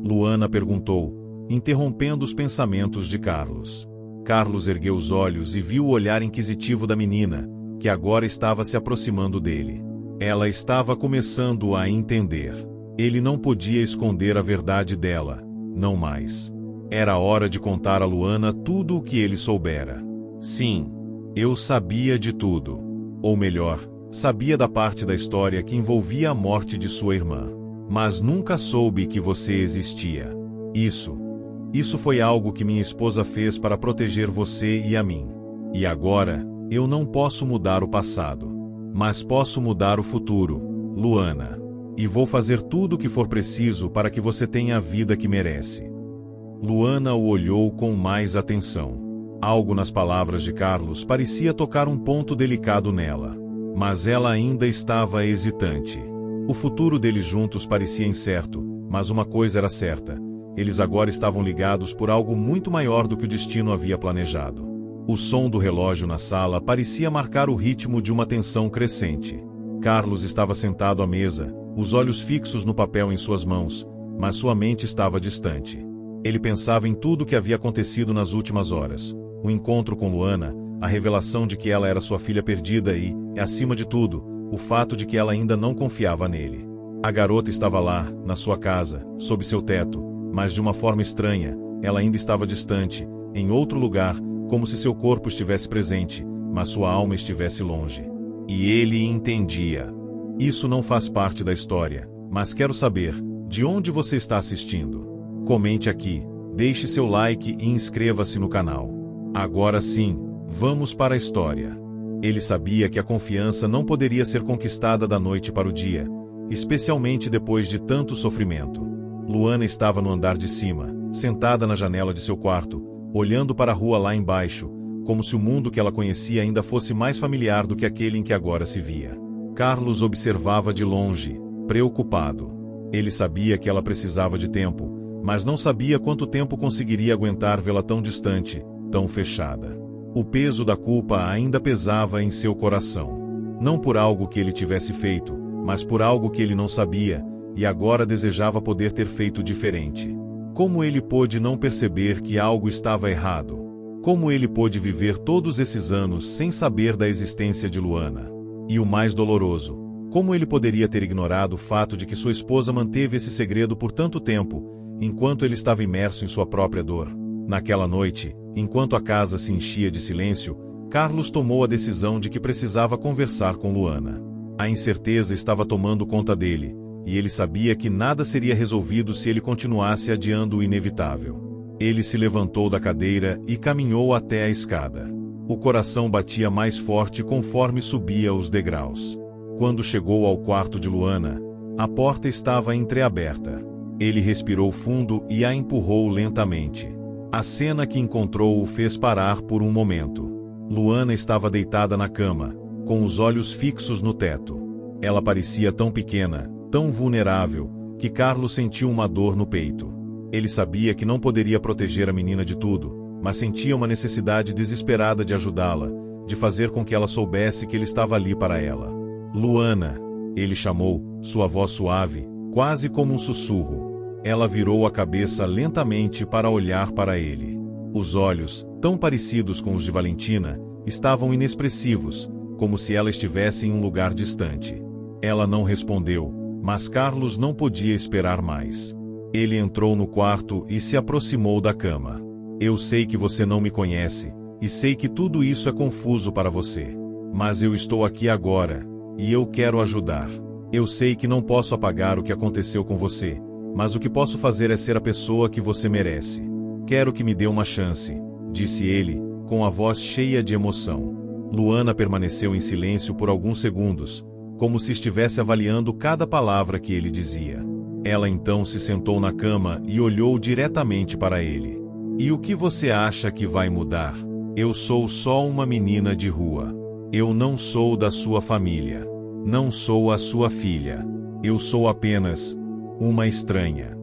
Luana perguntou, interrompendo os pensamentos de Carlos. Carlos ergueu os olhos e viu o olhar inquisitivo da menina, que agora estava se aproximando dele. Ela estava começando a entender. Ele não podia esconder a verdade dela, não mais. Era hora de contar a Luana tudo o que ele soubera. Sim, eu sabia de tudo. Ou melhor, sabia da parte da história que envolvia a morte de sua irmã. Mas nunca soube que você existia. Isso foi algo que minha esposa fez para proteger você e a mim. E agora, eu não posso mudar o passado. Mas posso mudar o futuro, Luana. E vou fazer tudo o que for preciso para que você tenha a vida que merece. Luana o olhou com mais atenção. Algo nas palavras de Carlos parecia tocar um ponto delicado nela. Mas ela ainda estava hesitante. O futuro deles juntos parecia incerto, mas uma coisa era certa: eles agora estavam ligados por algo muito maior do que o destino havia planejado. O som do relógio na sala parecia marcar o ritmo de uma tensão crescente. Carlos estava sentado à mesa, os olhos fixos no papel em suas mãos, mas sua mente estava distante. Ele pensava em tudo o que havia acontecido nas últimas horas: o encontro com Luana, a revelação de que ela era sua filha perdida e, acima de tudo, o fato de que ela ainda não confiava nele. A garota estava lá, na sua casa, sob seu teto, mas de uma forma estranha. Ela ainda estava distante, em outro lugar, como se seu corpo estivesse presente, mas sua alma estivesse longe. E ele entendia. Isso não faz parte da história, mas quero saber, de onde você está assistindo? Comente aqui, deixe seu like e inscreva-se no canal. Agora sim, vamos para a história. Ele sabia que a confiança não poderia ser conquistada da noite para o dia, especialmente depois de tanto sofrimento. Luana estava no andar de cima, sentada na janela de seu quarto, olhando para a rua lá embaixo, como se o mundo que ela conhecia ainda fosse mais familiar do que aquele em que agora se via. Carlos observava de longe, preocupado. Ele sabia que ela precisava de tempo, mas não sabia quanto tempo conseguiria aguentar vê-la tão distante, tão fechada. O peso da culpa ainda pesava em seu coração. Não por algo que ele tivesse feito, mas por algo que ele não sabia, e agora desejava poder ter feito diferente. Como ele pôde não perceber que algo estava errado? Como ele pôde viver todos esses anos sem saber da existência de Luana? E o mais doloroso, como ele poderia ter ignorado o fato de que sua esposa manteve esse segredo por tanto tempo, enquanto ele estava imerso em sua própria dor? Naquela noite, enquanto a casa se enchia de silêncio, Carlos tomou a decisão de que precisava conversar com Luana. A incerteza estava tomando conta dele, e ele sabia que nada seria resolvido se ele continuasse adiando o inevitável. Ele se levantou da cadeira e caminhou até a escada. O coração batia mais forte conforme subia os degraus. Quando chegou ao quarto de Luana, a porta estava entreaberta. Ele respirou fundo e a empurrou lentamente. A cena que encontrou o fez parar por um momento. Luana estava deitada na cama, com os olhos fixos no teto. Ela parecia tão pequena, tão vulnerável, que Carlos sentiu uma dor no peito. Ele sabia que não poderia proteger a menina de tudo, mas sentia uma necessidade desesperada de ajudá-la, de fazer com que ela soubesse que ele estava ali para ela. Luana, ele chamou, sua voz suave, quase como um sussurro. Ela virou a cabeça lentamente para olhar para ele. Os olhos, tão parecidos com os de Valentina, estavam inexpressivos, como se ela estivesse em um lugar distante. Ela não respondeu, mas Carlos não podia esperar mais. Ele entrou no quarto e se aproximou da cama. Eu sei que você não me conhece, e sei que tudo isso é confuso para você. Mas eu estou aqui agora, e eu quero ajudar. Eu sei que não posso apagar o que aconteceu com você, mas o que posso fazer é ser a pessoa que você merece. Quero que me dê uma chance, disse ele, com a voz cheia de emoção. Luana permaneceu em silêncio por alguns segundos, como se estivesse avaliando cada palavra que ele dizia. Ela então se sentou na cama e olhou diretamente para ele. E o que você acha que vai mudar? Eu sou só uma menina de rua. Eu não sou da sua família. Não sou a sua filha. Eu sou apenas uma estranha.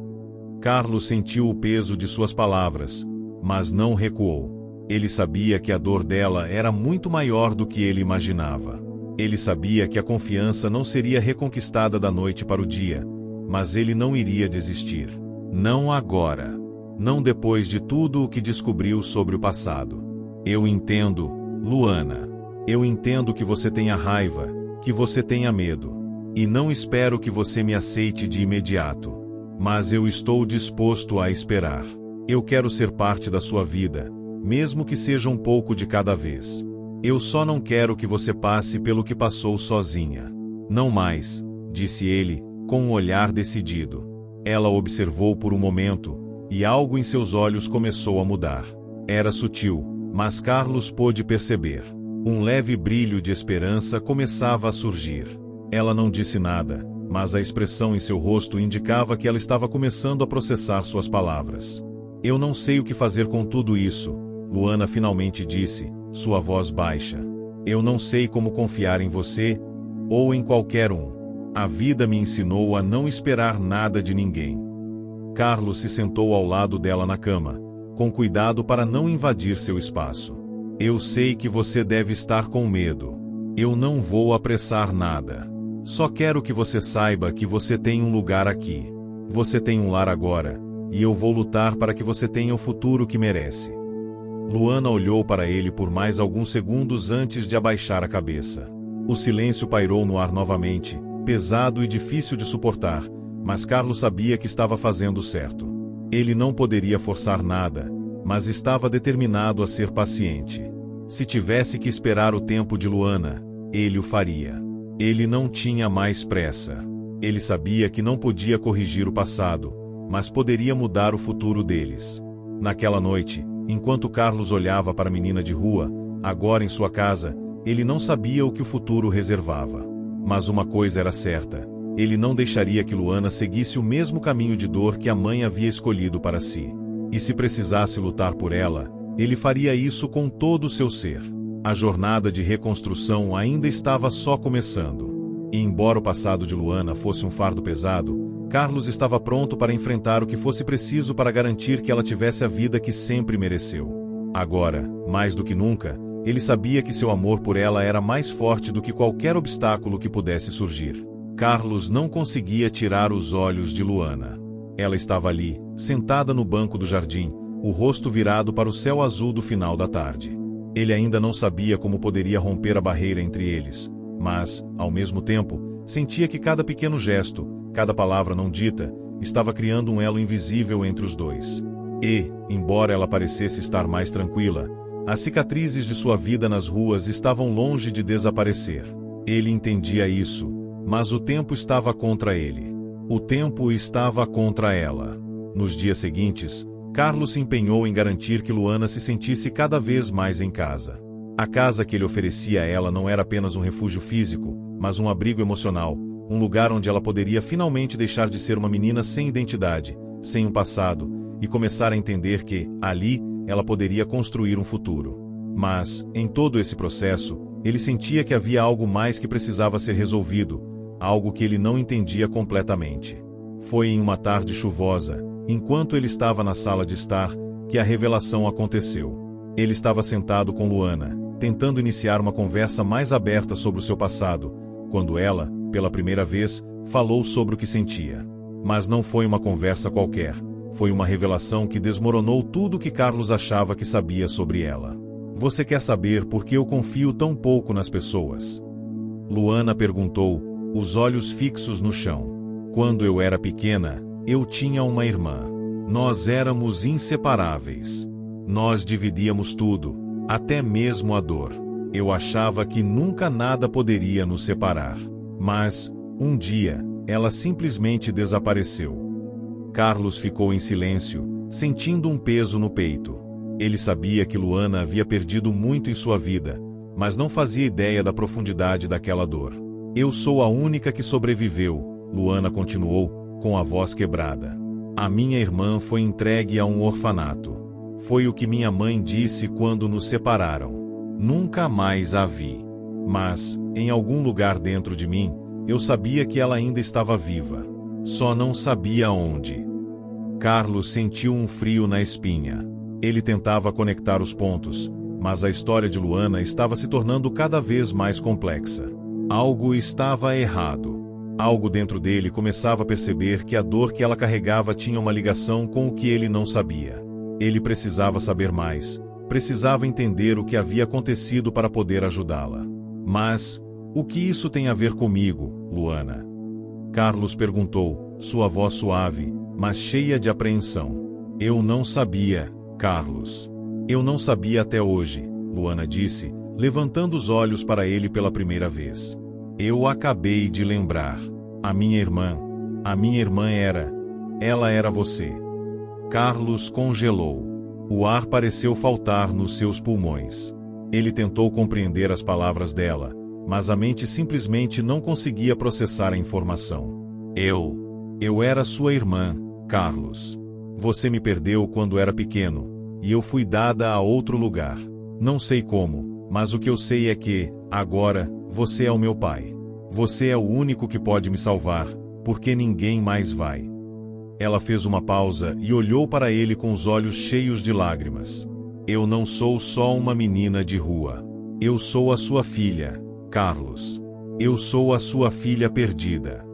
Carlos sentiu o peso de suas palavras, mas não recuou. Ele sabia que a dor dela era muito maior do que ele imaginava. Ele sabia que a confiança não seria reconquistada da noite para o dia, mas ele não iria desistir. Não agora. Não depois de tudo o que descobriu sobre o passado. Eu entendo, Luana. Eu entendo que você tenha raiva, que você tenha medo. E não espero que você me aceite de imediato. Mas eu estou disposto a esperar. Eu quero ser parte da sua vida, mesmo que seja um pouco de cada vez. Eu só não quero que você passe pelo que passou sozinha. Não mais, disse ele, com um olhar decidido. Ela observou por um momento, e algo em seus olhos começou a mudar. Era sutil, mas Carlos pôde perceber. Um leve brilho de esperança começava a surgir. Ela não disse nada, mas a expressão em seu rosto indicava que ela estava começando a processar suas palavras. Eu não sei o que fazer com tudo isso, Luana finalmente disse, sua voz baixa. Eu não sei como confiar em você, ou em qualquer um. A vida me ensinou a não esperar nada de ninguém. Carlos se sentou ao lado dela na cama, com cuidado para não invadir seu espaço. Eu sei que você deve estar com medo. Eu não vou apressar nada. Só quero que você saiba que você tem um lugar aqui. Você tem um lar agora, e eu vou lutar para que você tenha o futuro que merece. Luana olhou para ele por mais alguns segundos antes de abaixar a cabeça. O silêncio pairou no ar novamente, pesado e difícil de suportar, mas Carlos sabia que estava fazendo certo. Ele não poderia forçar nada, mas estava determinado a ser paciente. Se tivesse que esperar o tempo de Luana, ele o faria. Ele não tinha mais pressa. Ele sabia que não podia corrigir o passado, mas poderia mudar o futuro deles. Naquela noite, enquanto Carlos olhava para a menina de rua, agora em sua casa, ele não sabia o que o futuro reservava. Mas uma coisa era certa: ele não deixaria que Luana seguisse o mesmo caminho de dor que a mãe havia escolhido para si. E se precisasse lutar por ela, ele faria isso com todo o seu ser. A jornada de reconstrução ainda estava só começando. E embora o passado de Luana fosse um fardo pesado, Carlos estava pronto para enfrentar o que fosse preciso para garantir que ela tivesse a vida que sempre mereceu. Agora, mais do que nunca, ele sabia que seu amor por ela era mais forte do que qualquer obstáculo que pudesse surgir. Carlos não conseguia tirar os olhos de Luana. Ela estava ali, sentada no banco do jardim, o rosto virado para o céu azul do final da tarde. Ele ainda não sabia como poderia romper a barreira entre eles, mas, ao mesmo tempo, sentia que cada pequeno gesto, cada palavra não dita, estava criando um elo invisível entre os dois. E, embora ela parecesse estar mais tranquila, as cicatrizes de sua vida nas ruas estavam longe de desaparecer. Ele entendia isso, mas o tempo estava contra ele. O tempo estava contra ela. Nos dias seguintes, Carlos se empenhou em garantir que Luana se sentisse cada vez mais em casa. A casa que ele oferecia a ela não era apenas um refúgio físico, mas um abrigo emocional, um lugar onde ela poderia finalmente deixar de ser uma menina sem identidade, sem um passado, e começar a entender que, ali, ela poderia construir um futuro. Mas, em todo esse processo, ele sentia que havia algo mais que precisava ser resolvido, algo que ele não entendia completamente. Foi em uma tarde chuvosa, enquanto ele estava na sala de estar, que a revelação aconteceu. Ele estava sentado com Luana, tentando iniciar uma conversa mais aberta sobre o seu passado, quando ela, pela primeira vez, falou sobre o que sentia. Mas não foi uma conversa qualquer, foi uma revelação que desmoronou tudo o que Carlos achava que sabia sobre ela. Você quer saber por que eu confio tão pouco nas pessoas? Luana perguntou, os olhos fixos no chão. Quando eu era pequena, eu tinha uma irmã. Nós éramos inseparáveis. Nós dividíamos tudo, até mesmo a dor. Eu achava que nunca nada poderia nos separar. Mas, um dia, ela simplesmente desapareceu. Carlos ficou em silêncio, sentindo um peso no peito. Ele sabia que Luana havia perdido muito em sua vida, mas não fazia ideia da profundidade daquela dor. Eu sou a única que sobreviveu, Luana continuou, com a voz quebrada. A minha irmã foi entregue a um orfanato. Foi o que minha mãe disse quando nos separaram. Nunca mais a vi. Mas, em algum lugar dentro de mim, eu sabia que ela ainda estava viva. Só não sabia onde. Carlos sentiu um frio na espinha. Ele tentava conectar os pontos, mas a história de Luana estava se tornando cada vez mais complexa. Algo estava errado. Algo dentro dele começava a perceber que a dor que ela carregava tinha uma ligação com o que ele não sabia. Ele precisava saber mais, precisava entender o que havia acontecido para poder ajudá-la. Mas, o que isso tem a ver comigo, Luana? Carlos perguntou, sua voz suave, mas cheia de apreensão. Eu não sabia, Carlos. Eu não sabia até hoje, Luana disse, levantando os olhos para ele pela primeira vez. Eu acabei de lembrar. A minha irmã ela era você. Carlos congelou. O ar pareceu faltar nos seus pulmões. Ele tentou compreender as palavras dela, mas a mente simplesmente não conseguia processar a informação. Eu era sua irmã, Carlos. Você me perdeu quando era pequeno, e eu fui dada a outro lugar. Não sei como, mas o que eu sei é que, agora, você é o meu pai. Você é o único que pode me salvar, porque ninguém mais vai. Ela fez uma pausa e olhou para ele com os olhos cheios de lágrimas. Eu não sou só uma menina de rua. Eu sou a sua filha, Carlos. Eu sou a sua filha perdida.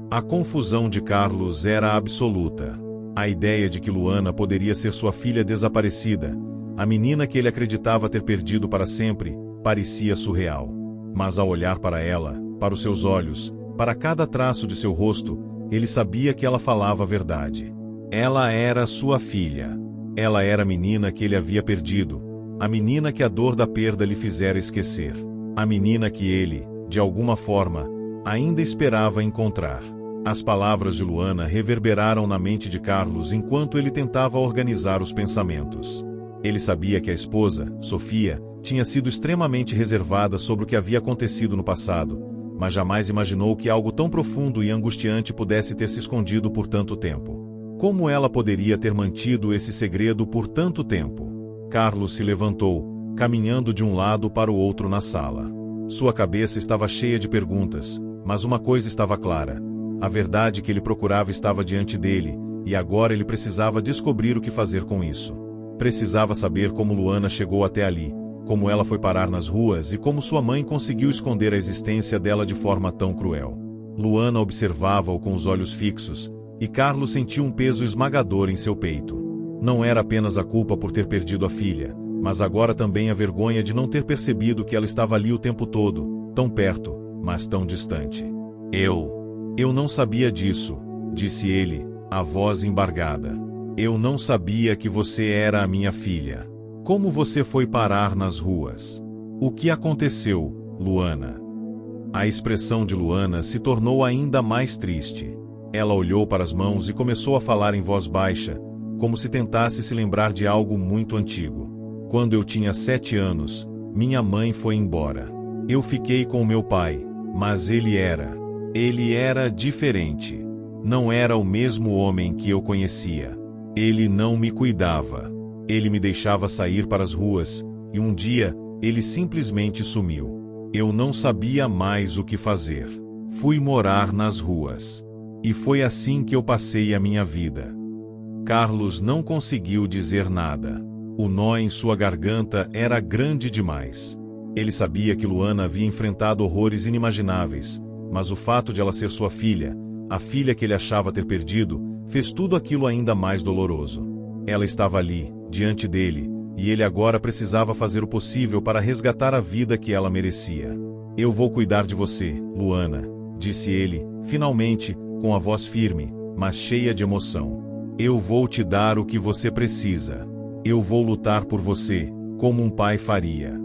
A confusão de Carlos era absoluta. A ideia de que Luana poderia ser sua filha desaparecida, a menina que ele acreditava ter perdido para sempre, parecia surreal. Mas ao olhar para ela, para os seus olhos, para cada traço de seu rosto, ele sabia que ela falava a verdade. Ela era sua filha. Ela era a menina que ele havia perdido, a menina que a dor da perda lhe fizera esquecer, a menina que ele, de alguma forma, ainda esperava encontrar. As palavras de Luana reverberaram na mente de Carlos enquanto ele tentava organizar os pensamentos. Ele sabia que a esposa, Sofia, tinha sido extremamente reservada sobre o que havia acontecido no passado, mas jamais imaginou que algo tão profundo e angustiante pudesse ter se escondido por tanto tempo. Como ela poderia ter mantido esse segredo por tanto tempo? Carlos se levantou, caminhando de um lado para o outro na sala. Sua cabeça estava cheia de perguntas, mas uma coisa estava clara. A verdade que ele procurava estava diante dele, e agora ele precisava descobrir o que fazer com isso. Precisava saber como Luana chegou até ali, como ela foi parar nas ruas e como sua mãe conseguiu esconder a existência dela de forma tão cruel. Luana observava-o com os olhos fixos, e Carlos sentiu um peso esmagador em seu peito. Não era apenas a culpa por ter perdido a filha, mas agora também a vergonha de não ter percebido que ela estava ali o tempo todo, tão perto, mas tão distante. Eu não sabia disso, disse ele, a voz embargada. Eu não sabia que você era a minha filha. Como você foi parar nas ruas? O que aconteceu, Luana? A expressão de Luana se tornou ainda mais triste. Ela olhou para as mãos e começou a falar em voz baixa, como se tentasse se lembrar de algo muito antigo. Quando eu tinha 7 anos, minha mãe foi embora. Eu fiquei com meu pai, mas ele era diferente. Não era o mesmo homem que eu conhecia. Ele não me cuidava. Ele me deixava sair para as ruas, e um dia, ele simplesmente sumiu. Eu não sabia mais o que fazer. Fui morar nas ruas. E foi assim que eu passei a minha vida. Carlos não conseguiu dizer nada. O nó em sua garganta era grande demais. Ele sabia que Luana havia enfrentado horrores inimagináveis, mas o fato de ela ser sua filha, a filha que ele achava ter perdido, fez tudo aquilo ainda mais doloroso. Ela estava ali, diante dele, e ele agora precisava fazer o possível para resgatar a vida que ela merecia. Eu vou cuidar de você, Luana, disse ele, finalmente, com a voz firme, mas cheia de emoção. Eu vou te dar o que você precisa. Eu vou lutar por você, como um pai faria.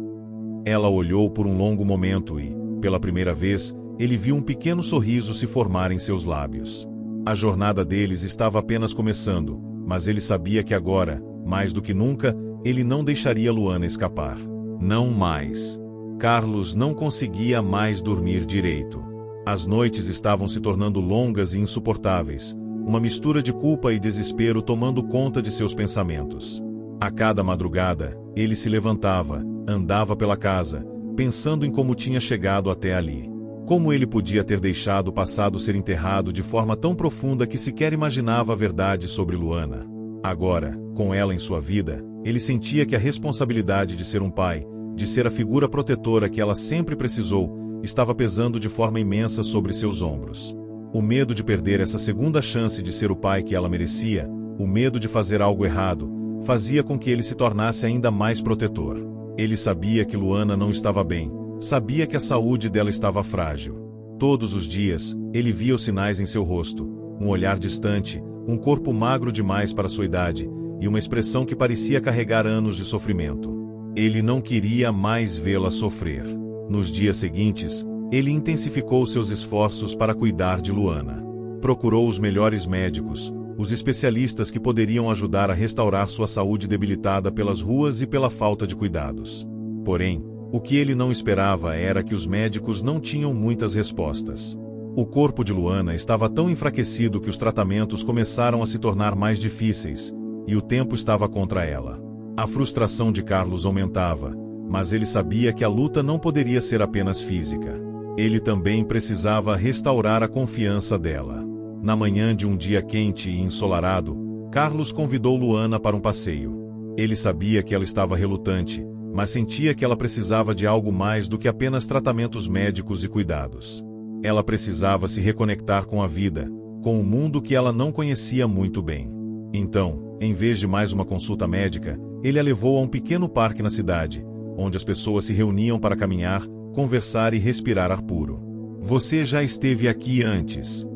Ela olhou por um longo momento e, pela primeira vez, ele viu um pequeno sorriso se formar em seus lábios. A jornada deles estava apenas começando, mas ele sabia que agora, mais do que nunca, ele não deixaria Luana escapar. Não mais. Carlos não conseguia mais dormir direito. As noites estavam se tornando longas e insuportáveis, uma mistura de culpa e desespero tomando conta de seus pensamentos. A cada madrugada, ele se levantava, andava pela casa, pensando em como tinha chegado até ali. Como ele podia ter deixado o passado ser enterrado de forma tão profunda que sequer imaginava a verdade sobre Luana. Agora, com ela em sua vida, ele sentia que a responsabilidade de ser um pai, de ser a figura protetora que ela sempre precisou, estava pesando de forma imensa sobre seus ombros. O medo de perder essa segunda chance de ser o pai que ela merecia, o medo de fazer algo errado, fazia com que ele se tornasse ainda mais protetor. Ele sabia que Luana não estava bem, sabia que a saúde dela estava frágil. Todos os dias, ele via os sinais em seu rosto, um olhar distante, um corpo magro demais para sua idade, e uma expressão que parecia carregar anos de sofrimento. Ele não queria mais vê-la sofrer. Nos dias seguintes, ele intensificou seus esforços para cuidar de Luana. Procurou os melhores médicos, os especialistas que poderiam ajudar a restaurar sua saúde debilitada pelas ruas e pela falta de cuidados. Porém, o que ele não esperava era que os médicos não tinham muitas respostas. O corpo de Luana estava tão enfraquecido que os tratamentos começaram a se tornar mais difíceis, e o tempo estava contra ela. A frustração de Carlos aumentava, mas ele sabia que a luta não poderia ser apenas física. Ele também precisava restaurar a confiança dela. Na manhã de um dia quente e ensolarado, Carlos convidou Luana para um passeio. Ele sabia que ela estava relutante, mas sentia que ela precisava de algo mais do que apenas tratamentos médicos e cuidados. Ela precisava se reconectar com a vida, com o mundo que ela não conhecia muito bem. Então, em vez de mais uma consulta médica, ele a levou a um pequeno parque na cidade, onde as pessoas se reuniam para caminhar, conversar e respirar ar puro. "Você já esteve aqui antes?"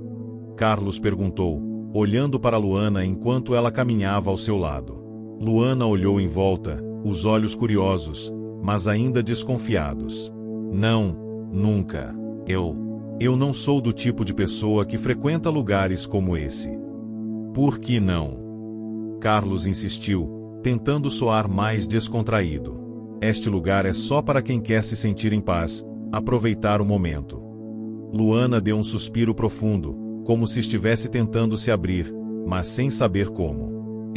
Carlos perguntou, olhando para Luana enquanto ela caminhava ao seu lado. Luana olhou em volta, os olhos curiosos, mas ainda desconfiados. "Não, nunca. Eu não sou do tipo de pessoa que frequenta lugares como esse." "Por que não?" Carlos insistiu, tentando soar mais descontraído. "Este lugar é só para quem quer se sentir em paz, aproveitar o momento." Luana deu um suspiro profundo, como se estivesse tentando se abrir, mas sem saber como.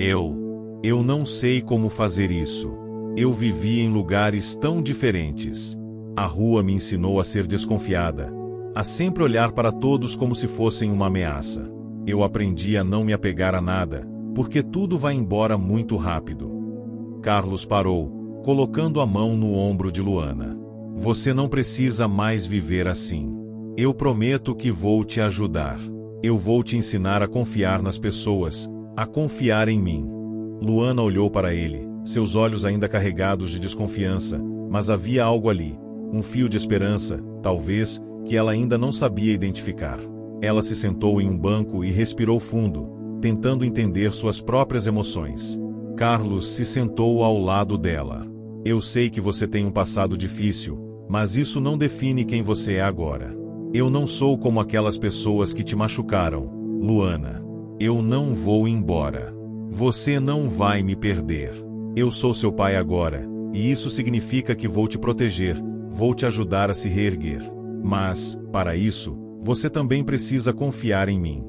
Eu não sei como fazer isso. Eu vivi em lugares tão diferentes. A rua me ensinou a ser desconfiada, a sempre olhar para todos como se fossem uma ameaça. Eu aprendi a não me apegar a nada, porque tudo vai embora muito rápido." Carlos parou, colocando a mão no ombro de Luana. "Você não precisa mais viver assim. Eu prometo que vou te ajudar. Eu vou te ensinar a confiar nas pessoas, a confiar em mim." Luana olhou para ele, seus olhos ainda carregados de desconfiança, mas havia algo ali, um fio de esperança, talvez, que ela ainda não sabia identificar. Ela se sentou em um banco e respirou fundo, tentando entender suas próprias emoções. Carlos se sentou ao lado dela. "Eu sei que você tem um passado difícil, mas isso não define quem você é agora. Eu não sou como aquelas pessoas que te machucaram, Luana. Eu não vou embora. Você não vai me perder. Eu sou seu pai agora, e isso significa que vou te proteger, vou te ajudar a se reerguer. Mas, para isso, você também precisa confiar em mim."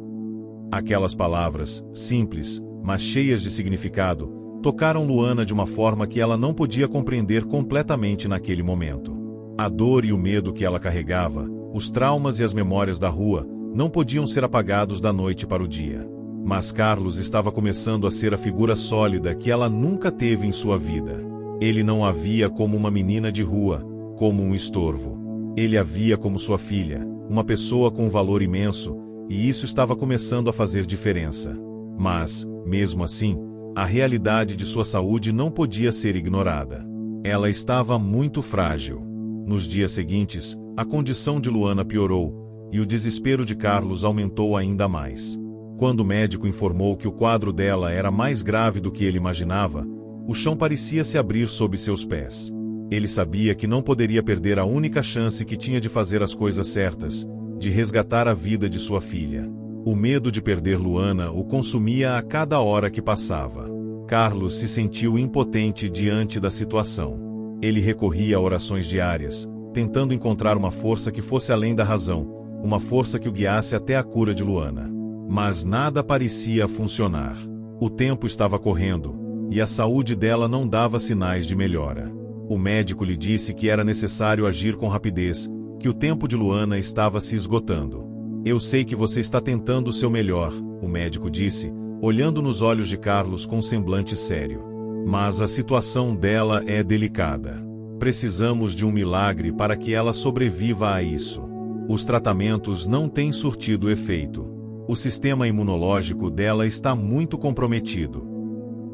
Aquelas palavras, simples, mas cheias de significado, tocaram Luana de uma forma que ela não podia compreender completamente naquele momento. A dor e o medo que ela carregava, os traumas e as memórias da rua, não podiam ser apagados da noite para o dia. Mas Carlos estava começando a ser a figura sólida que ela nunca teve em sua vida. Ele não a via como uma menina de rua, como um estorvo. Ele a via como sua filha, uma pessoa com um valor imenso, e isso estava começando a fazer diferença. Mas, mesmo assim, a realidade de sua saúde não podia ser ignorada. Ela estava muito frágil. Nos dias seguintes, a condição de Luana piorou, e o desespero de Carlos aumentou ainda mais. Quando o médico informou que o quadro dela era mais grave do que ele imaginava, o chão parecia se abrir sob seus pés. Ele sabia que não poderia perder a única chance que tinha de fazer as coisas certas, de resgatar a vida de sua filha. O medo de perder Luana o consumia a cada hora que passava. Carlos se sentiu impotente diante da situação. Ele recorria a orações diárias, tentando encontrar uma força que fosse além da razão, uma força que o guiasse até a cura de Luana. Mas nada parecia funcionar. O tempo estava correndo, e a saúde dela não dava sinais de melhora. O médico lhe disse que era necessário agir com rapidez, que o tempo de Luana estava se esgotando. "Eu sei que você está tentando o seu melhor", o médico disse, olhando nos olhos de Carlos com um semblante sério. "Mas a situação dela é delicada. Precisamos de um milagre para que ela sobreviva a isso. Os tratamentos não têm surtido efeito. O sistema imunológico dela está muito comprometido."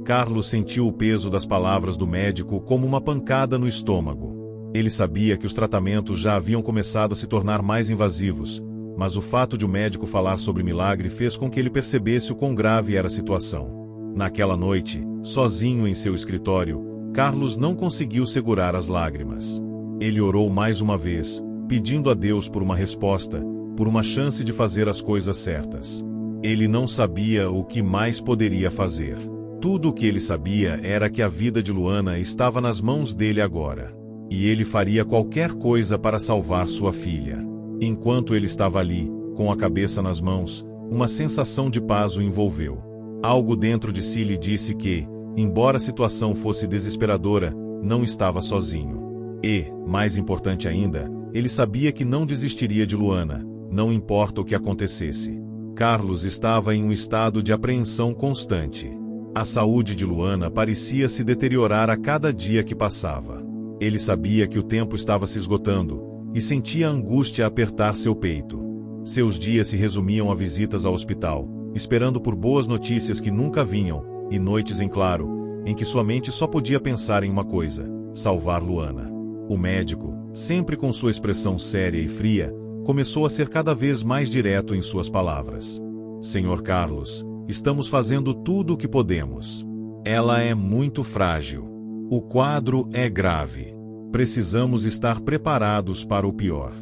Carlos sentiu o peso das palavras do médico como uma pancada no estômago. Ele sabia que os tratamentos já haviam começado a se tornar mais invasivos, mas o fato de o médico falar sobre milagre fez com que ele percebesse o quão grave era a situação. Naquela noite, sozinho em seu escritório, Carlos não conseguiu segurar as lágrimas. Ele orou mais uma vez, pedindo a Deus por uma resposta, por uma chance de fazer as coisas certas. Ele não sabia o que mais poderia fazer. Tudo o que ele sabia era que a vida de Luana estava nas mãos dele agora. E ele faria qualquer coisa para salvar sua filha. Enquanto ele estava ali, com a cabeça nas mãos, uma sensação de paz o envolveu. Algo dentro de si lhe disse que, embora a situação fosse desesperadora, não estava sozinho. E, mais importante ainda, ele sabia que não desistiria de Luana, não importa o que acontecesse. Carlos estava em um estado de apreensão constante. A saúde de Luana parecia se deteriorar a cada dia que passava. Ele sabia que o tempo estava se esgotando, e sentia a angústia apertar seu peito. Seus dias se resumiam a visitas ao hospital, esperando por boas notícias que nunca vinham, e noites em claro, em que sua mente só podia pensar em uma coisa: salvar Luana. O médico, sempre com sua expressão séria e fria, começou a ser cada vez mais direto em suas palavras. Senhor Carlos, estamos fazendo tudo o que podemos. Ela é muito frágil. O quadro é grave. Precisamos estar preparados para o pior.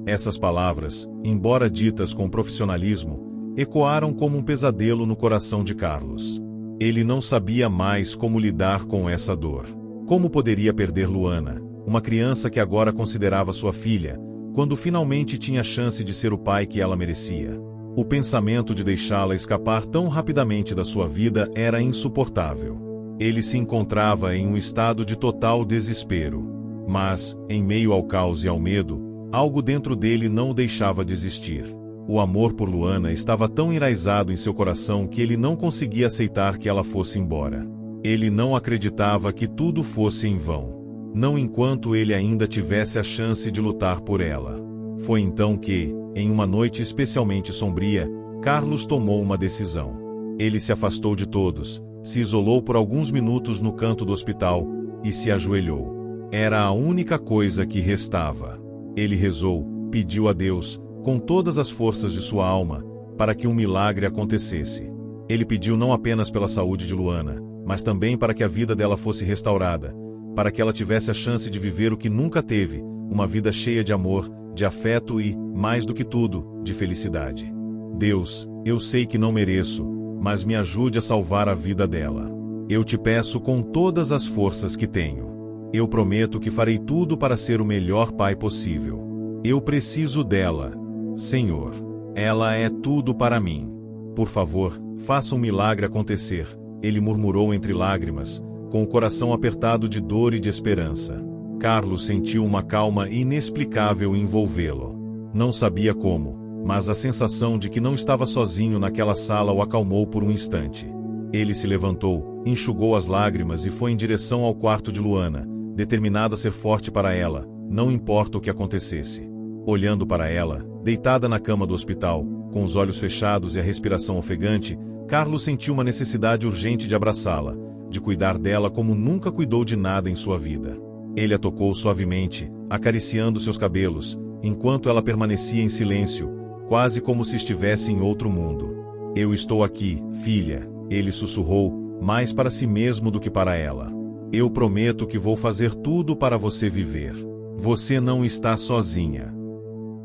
Essas palavras, embora ditas com profissionalismo, ecoaram como um pesadelo no coração de Carlos. Ele não sabia mais como lidar com essa dor. Como poderia perder Luana, uma criança que agora considerava sua filha, quando finalmente tinha a chance de ser o pai que ela merecia? O pensamento de deixá-la escapar tão rapidamente da sua vida era insuportável. Ele se encontrava em um estado de total desespero. Mas, em meio ao caos e ao medo, algo dentro dele não o deixava desistir. O amor por Luana estava tão enraizado em seu coração que ele não conseguia aceitar que ela fosse embora. Ele não acreditava que tudo fosse em vão. Não enquanto ele ainda tivesse a chance de lutar por ela. Foi então que, em uma noite especialmente sombria, Carlos tomou uma decisão. Ele se afastou de todos, se isolou por alguns minutos no canto do hospital e se ajoelhou. Era a única coisa que restava. Ele rezou, pediu a Deus, com todas as forças de sua alma, para que um milagre acontecesse. Ele pediu não apenas pela saúde de Luana, mas também para que a vida dela fosse restaurada, para que ela tivesse a chance de viver o que nunca teve, uma vida cheia de amor, de afeto e, mais do que tudo, de felicidade. Deus, eu sei que não mereço, mas me ajude a salvar a vida dela. Eu te peço com todas as forças que tenho. Eu prometo que farei tudo para ser o melhor pai possível. Eu preciso dela, Senhor. Ela é tudo para mim. Por favor, faça um milagre acontecer, ele murmurou entre lágrimas, com o coração apertado de dor e de esperança. Carlos sentiu uma calma inexplicável envolvê-lo. Não sabia como, mas a sensação de que não estava sozinho naquela sala o acalmou por um instante. Ele se levantou, enxugou as lágrimas e foi em direção ao quarto de Luana, determinado a ser forte para ela, não importa o que acontecesse. Olhando para ela, deitada na cama do hospital, com os olhos fechados e a respiração ofegante, Carlos sentiu uma necessidade urgente de abraçá-la, de cuidar dela como nunca cuidou de nada em sua vida. Ele a tocou suavemente, acariciando seus cabelos, enquanto ela permanecia em silêncio, quase como se estivesse em outro mundo. Eu estou aqui, filha, ele sussurrou, mais para si mesmo do que para ela. Eu prometo que vou fazer tudo para você viver. Você não está sozinha.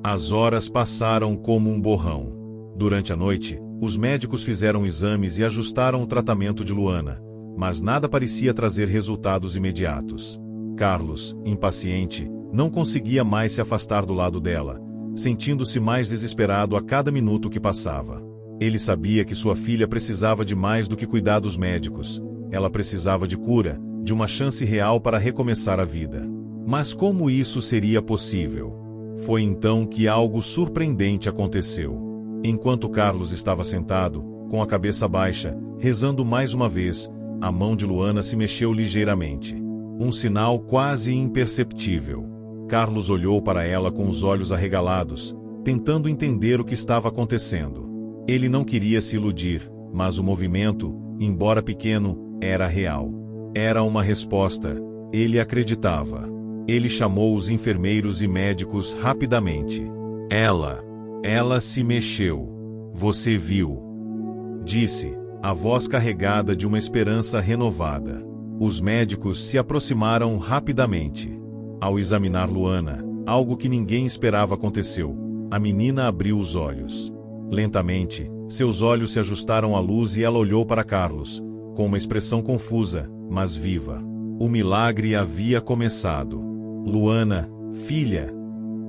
As horas passaram como um borrão. Durante a noite, os médicos fizeram exames e ajustaram o tratamento de Luana, mas nada parecia trazer resultados imediatos. Carlos, impaciente, não conseguia mais se afastar do lado dela, sentindo-se mais desesperado a cada minuto que passava. Ele sabia que sua filha precisava de mais do que cuidar dos médicos. Ela precisava de cura, de uma chance real para recomeçar a vida. Mas como isso seria possível? Foi então que algo surpreendente aconteceu. Enquanto Carlos estava sentado, com a cabeça baixa, rezando mais uma vez, a mão de Luana se mexeu ligeiramente. Um sinal quase imperceptível. Carlos olhou para ela com os olhos arregalados, tentando entender o que estava acontecendo. Ele não queria se iludir, mas o movimento, embora pequeno, era real. Era uma resposta. Ele acreditava. Ele chamou os enfermeiros e médicos rapidamente. Ela se mexeu. Você viu? Disse, a voz carregada de uma esperança renovada. Os médicos se aproximaram rapidamente. Ao examinar Luana, algo que ninguém esperava aconteceu. A menina abriu os olhos. Lentamente, seus olhos se ajustaram à luz e ela olhou para Carlos, com uma expressão confusa, mas viva. O milagre havia começado. Luana, filha,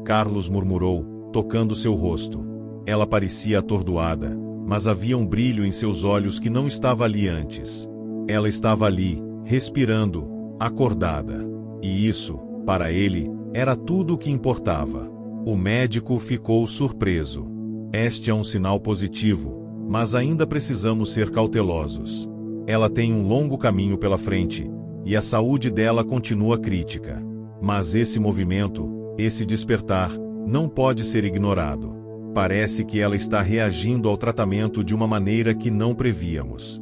Carlos murmurou, tocando seu rosto. Ela parecia atordoada, mas havia um brilho em seus olhos que não estava ali antes. Ela estava ali, respirando, acordada. E isso, para ele, era tudo o que importava. O médico ficou surpreso. Este é um sinal positivo, mas ainda precisamos ser cautelosos. Ela tem um longo caminho pela frente, e a saúde dela continua crítica. Mas esse movimento, esse despertar, não pode ser ignorado. Parece que ela está reagindo ao tratamento de uma maneira que não prevíamos.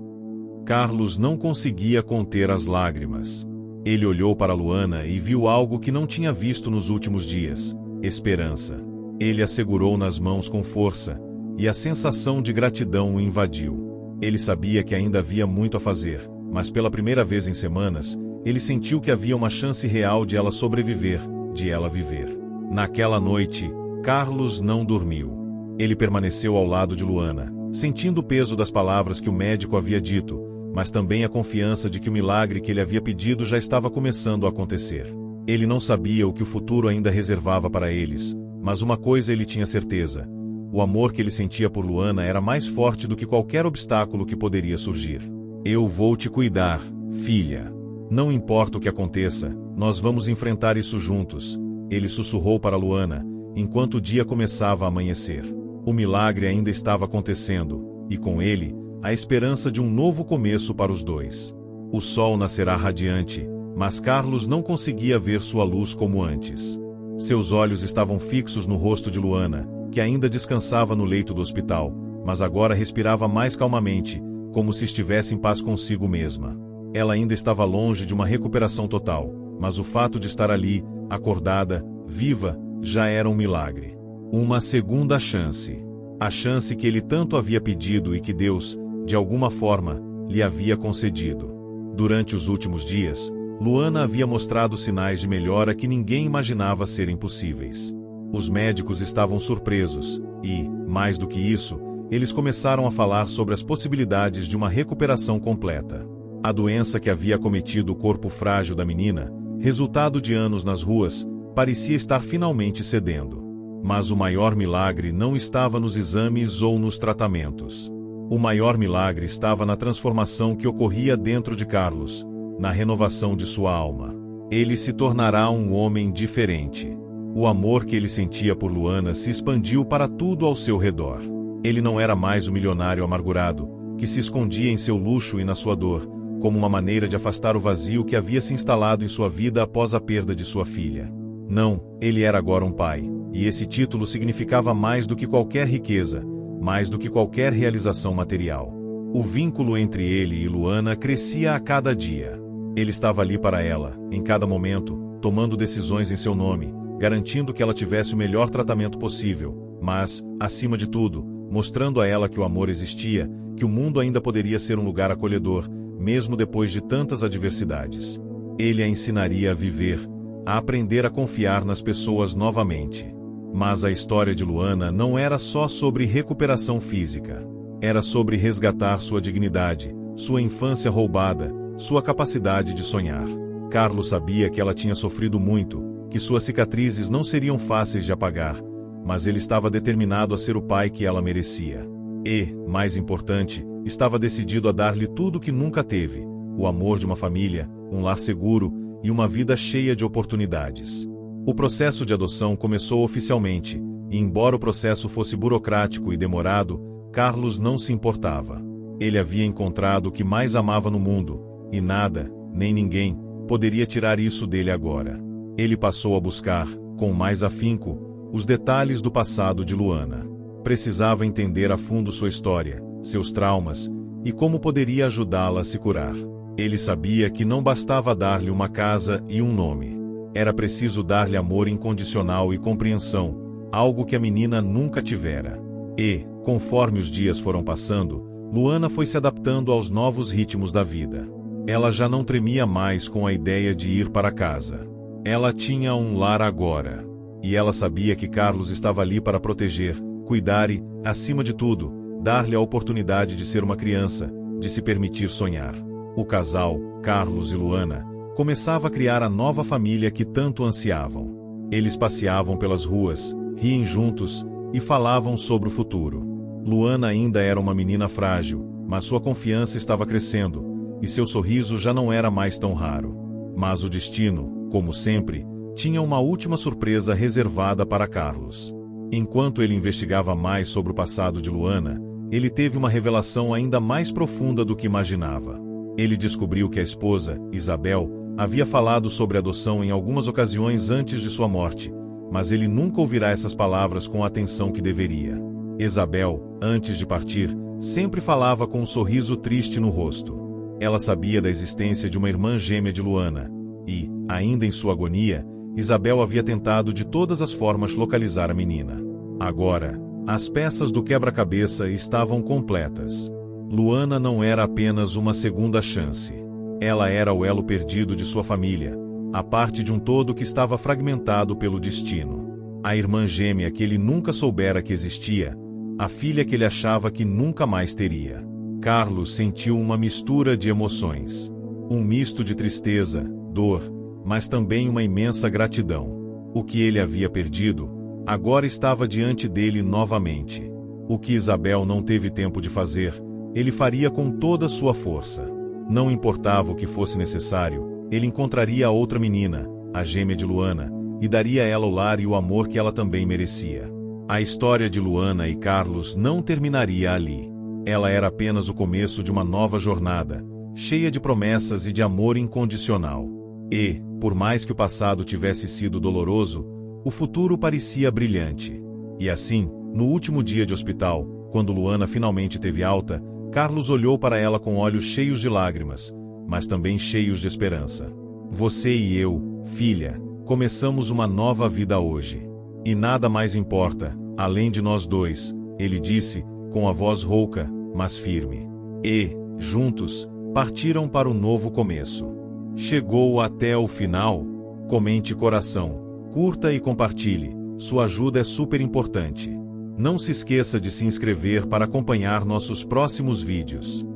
Carlos não conseguia conter as lágrimas. Ele olhou para Luana e viu algo que não tinha visto nos últimos dias: esperança. Ele a segurou nas mãos com força, e a sensação de gratidão o invadiu. Ele sabia que ainda havia muito a fazer, mas pela primeira vez em semanas, ele sentiu que havia uma chance real de ela sobreviver, de ela viver. Naquela noite, Carlos não dormiu. Ele permaneceu ao lado de Luana, sentindo o peso das palavras que o médico havia dito, mas também a confiança de que o milagre que ele havia pedido já estava começando a acontecer. Ele não sabia o que o futuro ainda reservava para eles, mas uma coisa ele tinha certeza: o amor que ele sentia por Luana era mais forte do que qualquer obstáculo que poderia surgir. Eu vou te cuidar, filha. Não importa o que aconteça, nós vamos enfrentar isso juntos, ele sussurrou para Luana, enquanto o dia começava a amanhecer. O milagre ainda estava acontecendo, e com ele, a esperança de um novo começo para os dois. O sol nascerá radiante, mas Carlos não conseguia ver sua luz como antes. Seus olhos estavam fixos no rosto de Luana, que ainda descansava no leito do hospital, mas agora respirava mais calmamente, como se estivesse em paz consigo mesma. Ela ainda estava longe de uma recuperação total, mas o fato de estar ali, acordada, viva, já era um milagre. Uma segunda chance. A chance que ele tanto havia pedido e que Deus, de alguma forma, lhe havia concedido. Durante os últimos dias, Luana havia mostrado sinais de melhora que ninguém imaginava serem possíveis. Os médicos estavam surpresos e, mais do que isso, eles começaram a falar sobre as possibilidades de uma recuperação completa. A doença que havia acometido o corpo frágil da menina, resultado de anos nas ruas, parecia estar finalmente cedendo. Mas o maior milagre não estava nos exames ou nos tratamentos. O maior milagre estava na transformação que ocorria dentro de Carlos, na renovação de sua alma. Ele se tornará um homem diferente. O amor que ele sentia por Luana se expandiu para tudo ao seu redor. Ele não era mais o milionário amargurado, que se escondia em seu luxo e na sua dor, como uma maneira de afastar o vazio que havia se instalado em sua vida após a perda de sua filha. Não, ele era agora um pai, e esse título significava mais do que qualquer riqueza, mais do que qualquer realização material. O vínculo entre ele e Luana crescia a cada dia. Ele estava ali para ela, em cada momento, tomando decisões em seu nome, garantindo que ela tivesse o melhor tratamento possível, mas, acima de tudo, mostrando a ela que o amor existia, que o mundo ainda poderia ser um lugar acolhedor, mesmo depois de tantas adversidades. Ele a ensinaria a viver, a aprender a confiar nas pessoas novamente. Mas a história de Luana não era só sobre recuperação física. Era sobre resgatar sua dignidade, sua infância roubada, sua capacidade de sonhar. Carlos sabia que ela tinha sofrido muito, que suas cicatrizes não seriam fáceis de apagar, mas ele estava determinado a ser o pai que ela merecia. E, mais importante, estava decidido a dar-lhe tudo o que nunca teve: o amor de uma família, um lar seguro e uma vida cheia de oportunidades. O processo de adoção começou oficialmente, e embora o processo fosse burocrático e demorado, Carlos não se importava. Ele havia encontrado o que mais amava no mundo, e nada, nem ninguém, poderia tirar isso dele agora. Ele passou a buscar, com mais afinco, os detalhes do passado de Luana. Precisava entender a fundo sua história, seus traumas, e como poderia ajudá-la a se curar. Ele sabia que não bastava dar-lhe uma casa e um nome. Era preciso dar-lhe amor incondicional e compreensão, algo que a menina nunca tivera. E, conforme os dias foram passando, Luana foi se adaptando aos novos ritmos da vida. Ela já não tremia mais com a ideia de ir para casa. Ela tinha um lar agora. E ela sabia que Carlos estava ali para proteger, cuidar e, acima de tudo, dar-lhe a oportunidade de ser uma criança, de se permitir sonhar. O casal, Carlos e Luana, começava a criar a nova família que tanto ansiavam. Eles passeavam pelas ruas, riam juntos e falavam sobre o futuro. Luana ainda era uma menina frágil, mas sua confiança estava crescendo, e seu sorriso já não era mais tão raro. Mas o destino, como sempre, tinha uma última surpresa reservada para Carlos. Enquanto ele investigava mais sobre o passado de Luana, ele teve uma revelação ainda mais profunda do que imaginava. Ele descobriu que a esposa, Isabel, havia falado sobre adoção em algumas ocasiões antes de sua morte, mas ele nunca ouvirá essas palavras com a atenção que deveria. Isabel, antes de partir, sempre falava com um sorriso triste no rosto. Ela sabia da existência de uma irmã gêmea de Luana, e, ainda em sua agonia, Isabel havia tentado de todas as formas localizar a menina. Agora, as peças do quebra-cabeça estavam completas. Luana não era apenas uma segunda chance. Ela era o elo perdido de sua família, a parte de um todo que estava fragmentado pelo destino. A irmã gêmea que ele nunca soubera que existia, a filha que ele achava que nunca mais teria. Carlos sentiu uma mistura de emoções. Um misto de tristeza, dor, mas também uma imensa gratidão. O que ele havia perdido, agora estava diante dele novamente. O que Isabel não teve tempo de fazer, ele faria com toda a sua força. Não importava o que fosse necessário, ele encontraria a outra menina, a gêmea de Luana, e daria a ela o lar e o amor que ela também merecia. A história de Luana e Carlos não terminaria ali. Ela era apenas o começo de uma nova jornada, cheia de promessas e de amor incondicional. E, por mais que o passado tivesse sido doloroso, o futuro parecia brilhante. E assim, no último dia de hospital, quando Luana finalmente teve alta, Carlos olhou para ela com olhos cheios de lágrimas, mas também cheios de esperança. Você e eu, filha, começamos uma nova vida hoje. E nada mais importa, além de nós dois, ele disse, com a voz rouca, mas firme. E, juntos, partiram para um novo começo. Chegou até o final? Comente coração, curta e compartilhe, sua ajuda é super importante. Não se esqueça de se inscrever para acompanhar nossos próximos vídeos.